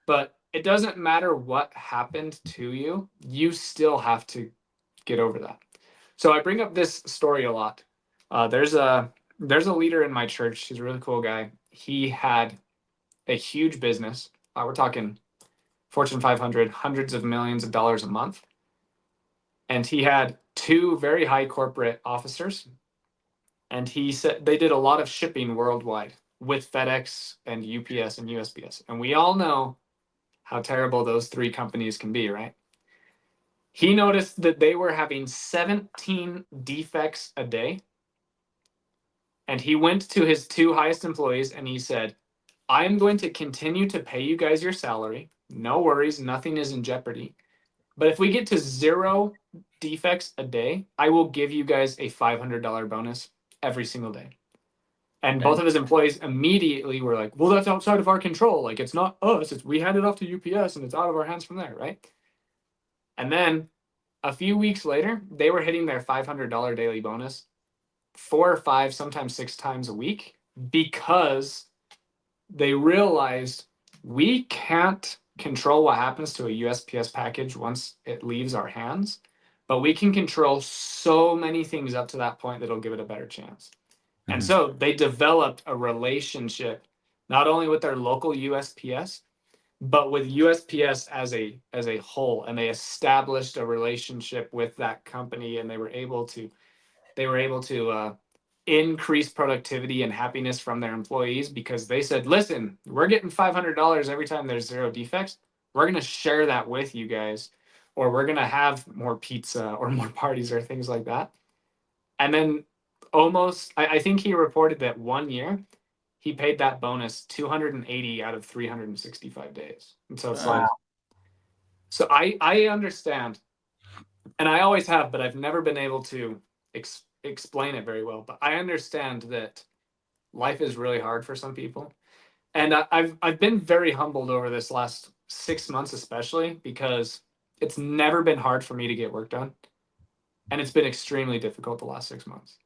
But it doesn't matter what happened to you, you still have to get over that. So I bring up this story a lot. There's a leader in my church. He's a really cool guy. He had a huge business. We're talking Fortune 500, hundreds of millions of dollars a month. And he had two very high corporate officers. And he said they did a lot of shipping worldwide with FedEx and UPS and USPS. And we all know how terrible those three companies can be, right? He noticed that they were having 17 defects a day. And he went to his two highest employees and he said, I am going to continue to pay you guys your salary. No worries, nothing is in jeopardy. But if we get to 0 defects a day, I will give you guys a $500 bonus every single day. And both of his employees immediately were like, well, that's outside of our control. It's not us. We hand it off to UPS and it's out of our hands from there, right? And then a few weeks later, they were hitting their $500 daily bonus 4 or 5, sometimes 6 times a week, because they realized we can't control what happens to a USPS package once it leaves our hands, but we can control so many things up to that point that'll give it a better chance. And so they developed a relationship not only with their local USPS, but with USPS as a whole. And they established a relationship with that company, and they were able to increase productivity and happiness from their employees, because they said, listen, we're getting $500 every time there's 0 defects. We're going to share that with you guys, or we're going to have more pizza or more parties or things like that. And then I think he reported that 1 year he paid that bonus 280 out of 365 days. And so it's like, Wow. so I understand, and I always have, but I've never been able to explain it very well. But I understand that life is really hard for some people, and I've been very humbled over this last 6 months, especially because it's never been hard for me to get work done, and it's been extremely difficult the last 6 months.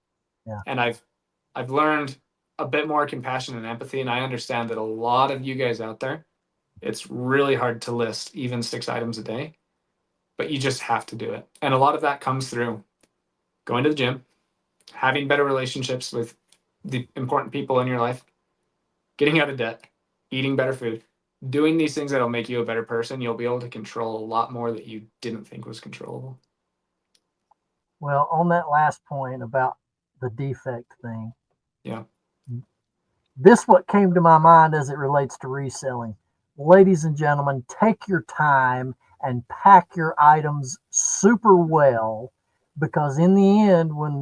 Yeah. And I've learned a bit more compassion and empathy, and I understand that a lot of you guys out there, it's really hard to list even 6 items a day, but you just have to do it. And a lot of that comes through going to the gym, having better relationships with the important people in your life, getting out of debt, eating better food, doing these things that'll make you a better person. You'll be able to control a lot more that you didn't think was controllable. Well, on that last point about the defect thing, Yeah. this what came to my mind as it relates to reselling. Ladies and gentlemen, take your time and pack your items super well, because in the end, when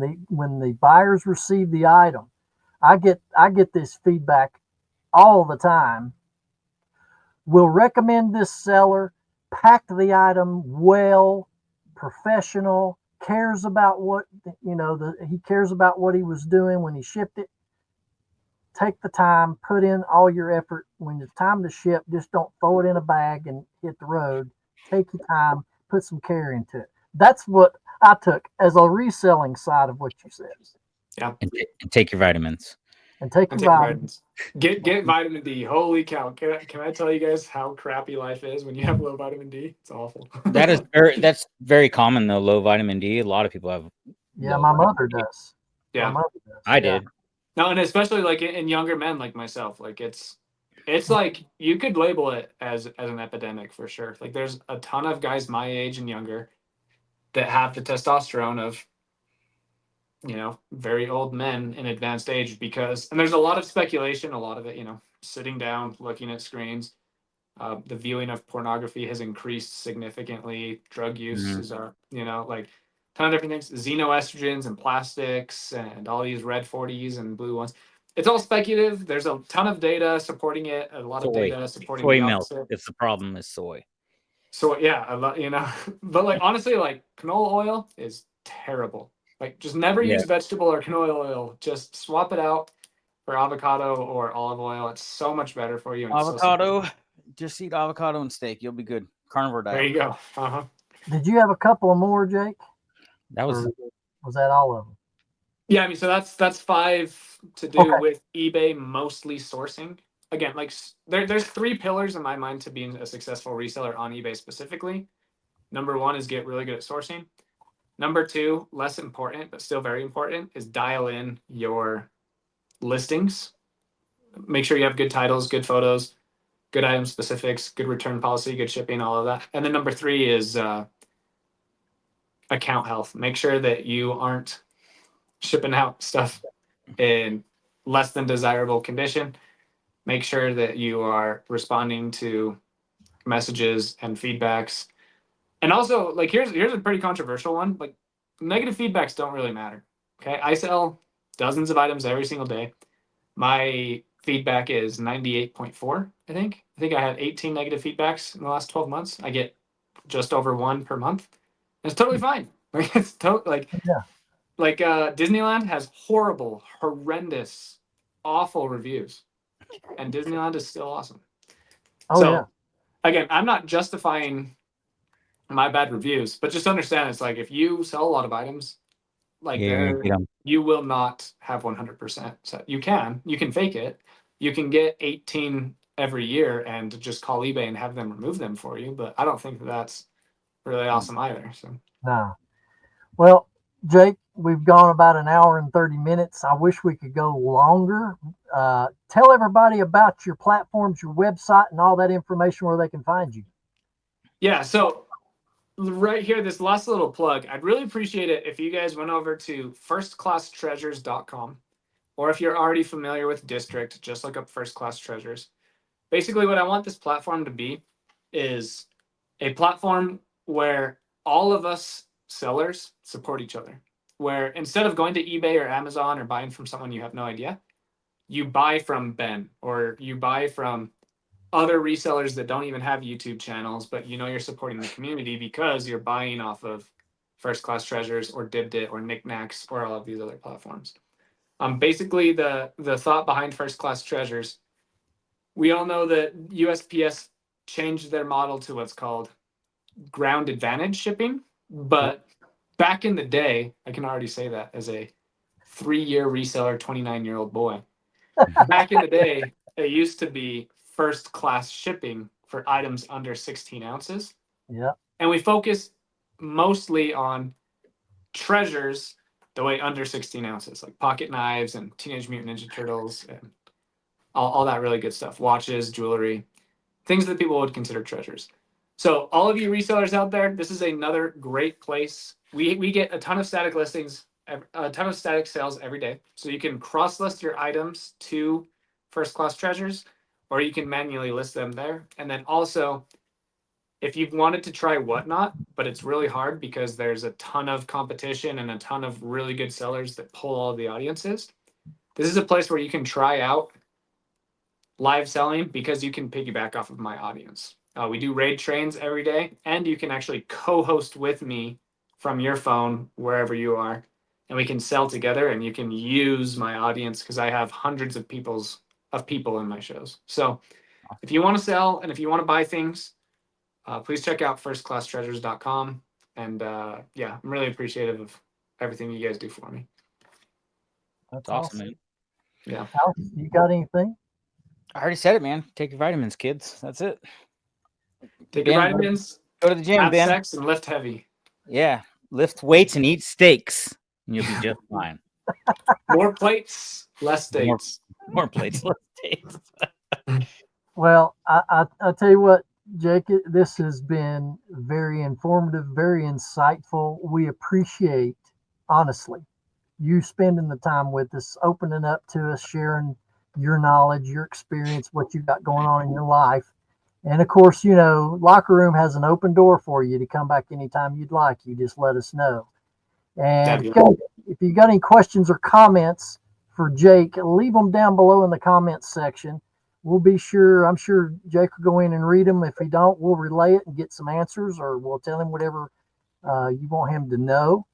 the buyers receive the item, I get this feedback all the time. We'll recommend this seller, packed the item well, professional, cares about what he cares about what he was doing when he shipped it. Take the time, put in all your effort. When it's time to ship, just don't throw it in a bag and hit the road. Take your time, put some care into it. That's what I took as a reselling side of what you said. Yeah. And take your vitamins. And take And your take vitamins. vitamins. Get vitamin D. Holy cow. Can I tell you guys how crappy life is when you have low vitamin D? It's awful. That's very common though. Low vitamin D. A lot of people have. Yeah, low my vitamin mother D. does. Yeah. My mother does. I Yeah. did. No, and especially like in younger men like myself, like it's like you could label it as an epidemic for sure. Like there's a ton of guys my age and younger that have the testosterone of, very old men in advanced age, because, and there's a lot of speculation, a lot of it, sitting down, looking at screens. The viewing of pornography has increased significantly. Drug use is, like ton of different things, xenoestrogens and plastics and all these red 40s and blue ones. It's all speculative. There's a ton of data supporting it, a lot of Soy. data supporting Soy the milk. opposite. It's the problem is soy. So yeah, a lot, but like honestly, like canola oil is terrible. Like just never Yeah. use vegetable or canola oil. Just swap it out for avocado or olive oil. It's so much better for you. And it's so Avocado. simple. Just eat avocado and steak. You'll be good. Carnivore There diet. you go. Uh-huh. Did you have a couple of more, Jake? That was Or was that all of them? Yeah, I mean, so that's 5 to do Okay. with eBay mostly sourcing. Again, like there's 3 pillars in my mind to being a successful reseller on eBay specifically. Number 1 is get really good at sourcing. Number 2, less important but still very important, is dial in your listings. Make sure you have good titles, good photos, good item specifics, good return policy, good shipping, all of that. And then number 3 is account health. Make sure that you aren't shipping out stuff in less than desirable condition. Make sure that you are responding to messages and feedbacks. And also, like here's a pretty controversial one. Like negative feedbacks don't really matter. Okay, I sell dozens of items every single day. My feedback is 98.4, I think. I think I had 18 negative feedbacks in the last 12 months. I get just over 1 per month. It's totally fine. Like it's Yeah. like Disneyland has horrible, horrendous, awful reviews. And Disneyland is still awesome. Oh yeah. So again, I'm not justifying my bad reviews, but just understand it's like if you sell a lot of items, like you will not have 100%. So you can fake it. You can get 18 every year and just call eBay and have them remove them for you. But I don't think that's really awesome either. So No. Well, Jake, we've gone about an hour and 30 minutes. I wish we could go longer. Tell everybody about your platforms, your website, and all that information where they can find you. yeah, so right here, this last little plug, I'd really appreciate it if you guys went over to firstclasstreasures.com, or if you're already familiar with District, just look up First Class Treasures. Basically, what I want this platform to be is a platform where all of us sellers support each other. where instead of going to eBay or Amazon or buying from someone you have no idea, you buy from Ben or you buy from other resellers that don't even have YouTube channels, but you know you're supporting the community because you're buying off of First Class Treasures or Dibdit or Knickknacks or all of these other platforms. Basically, the thought behind First Class Treasures, we all know that USPS changed their model to what's called ground advantage shipping. But back in the day, I can already say that as a 3-year reseller, 29-year-old boy. Back in the day, it used to be first class shipping for items under 16 ounces. Yeah. And we focus mostly on treasures that weigh under 16 ounces, like pocket knives and Teenage Mutant Ninja Turtles and all that really good stuff. Watches, jewelry, things that people would consider treasures. So all of you resellers out there, this is another great place. We get a ton of static listings, a ton of static sales every day. So you can cross list your items to First Class Treasures, or you can manually list them there. And then also, if you've wanted to try Whatnot, but it's really hard because there's a ton of competition and a ton of really good sellers that pull all the audiences, this is a place where you can try out live selling because you can piggyback off of my audience. We do raid trains every day, and you can actually co-host with me from your phone wherever you are, and we can sell together. And you can use my audience because I have hundreds of people in my shows. So if you want to sell and if you want to buy things, please check out firstclasstreasures.com. And yeah, I'm really appreciative of everything you guys do for me. That's Awesome, man. Yeah. Alex, you got anything? I already said it, man. Take your vitamins, kids. That's it. Take Ben, your vitamins, go to the gym, have Ben. sex, and lift heavy. Yeah, lift weights and eat steaks, and you'll be just fine. More plates, less dates. More plates, less steaks. Well, I tell you what, Jake, this has been very informative, very insightful. We appreciate, honestly, you spending the time with us, opening up to us, sharing your knowledge, your experience, what you got going on in your life. And of course, you know, Locker Room has an open door for you to come back anytime you'd like. You just let us know. And if you got any questions or comments for Jake, leave them down below in the comments section. We'll be sure, I'm sure Jake will go in and read them. If he don't, we'll relay it and get some answers, or we'll tell him whatever you want him to know.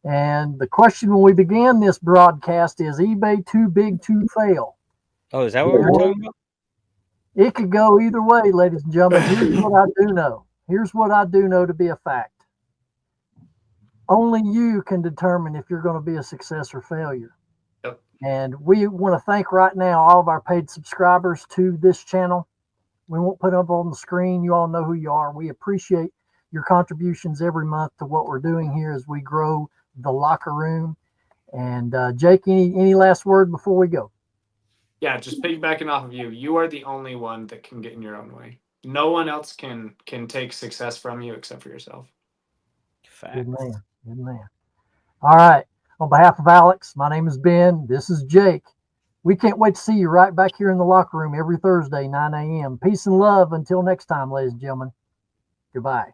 And the question when we began this broadcast is eBay too big to fail? Oh, is that what we were talking about? It could go either way, ladies and gentlemen. Here's what I do know. Here's what I do know to be a fact. Only you can determine if you're going to be a success or failure. Yep. And we want to thank right now all of our paid subscribers to this channel. We won't put up on the screen. You all know who you are. We appreciate your contributions every month to what we're doing here as we grow the Locker Room. And Jake, any last word before we go? Yeah, just piggybacking off of you. You are the only one that can get in your own way. No one else can take success from you except for yourself. Fact. Good man. Good man. All right. On behalf of Alex, my name is Ben. This is Jake. We can't wait to see you right back here in the Locker Room every Thursday, 9 a.m. Peace and love. Until next time, ladies and gentlemen. Goodbye.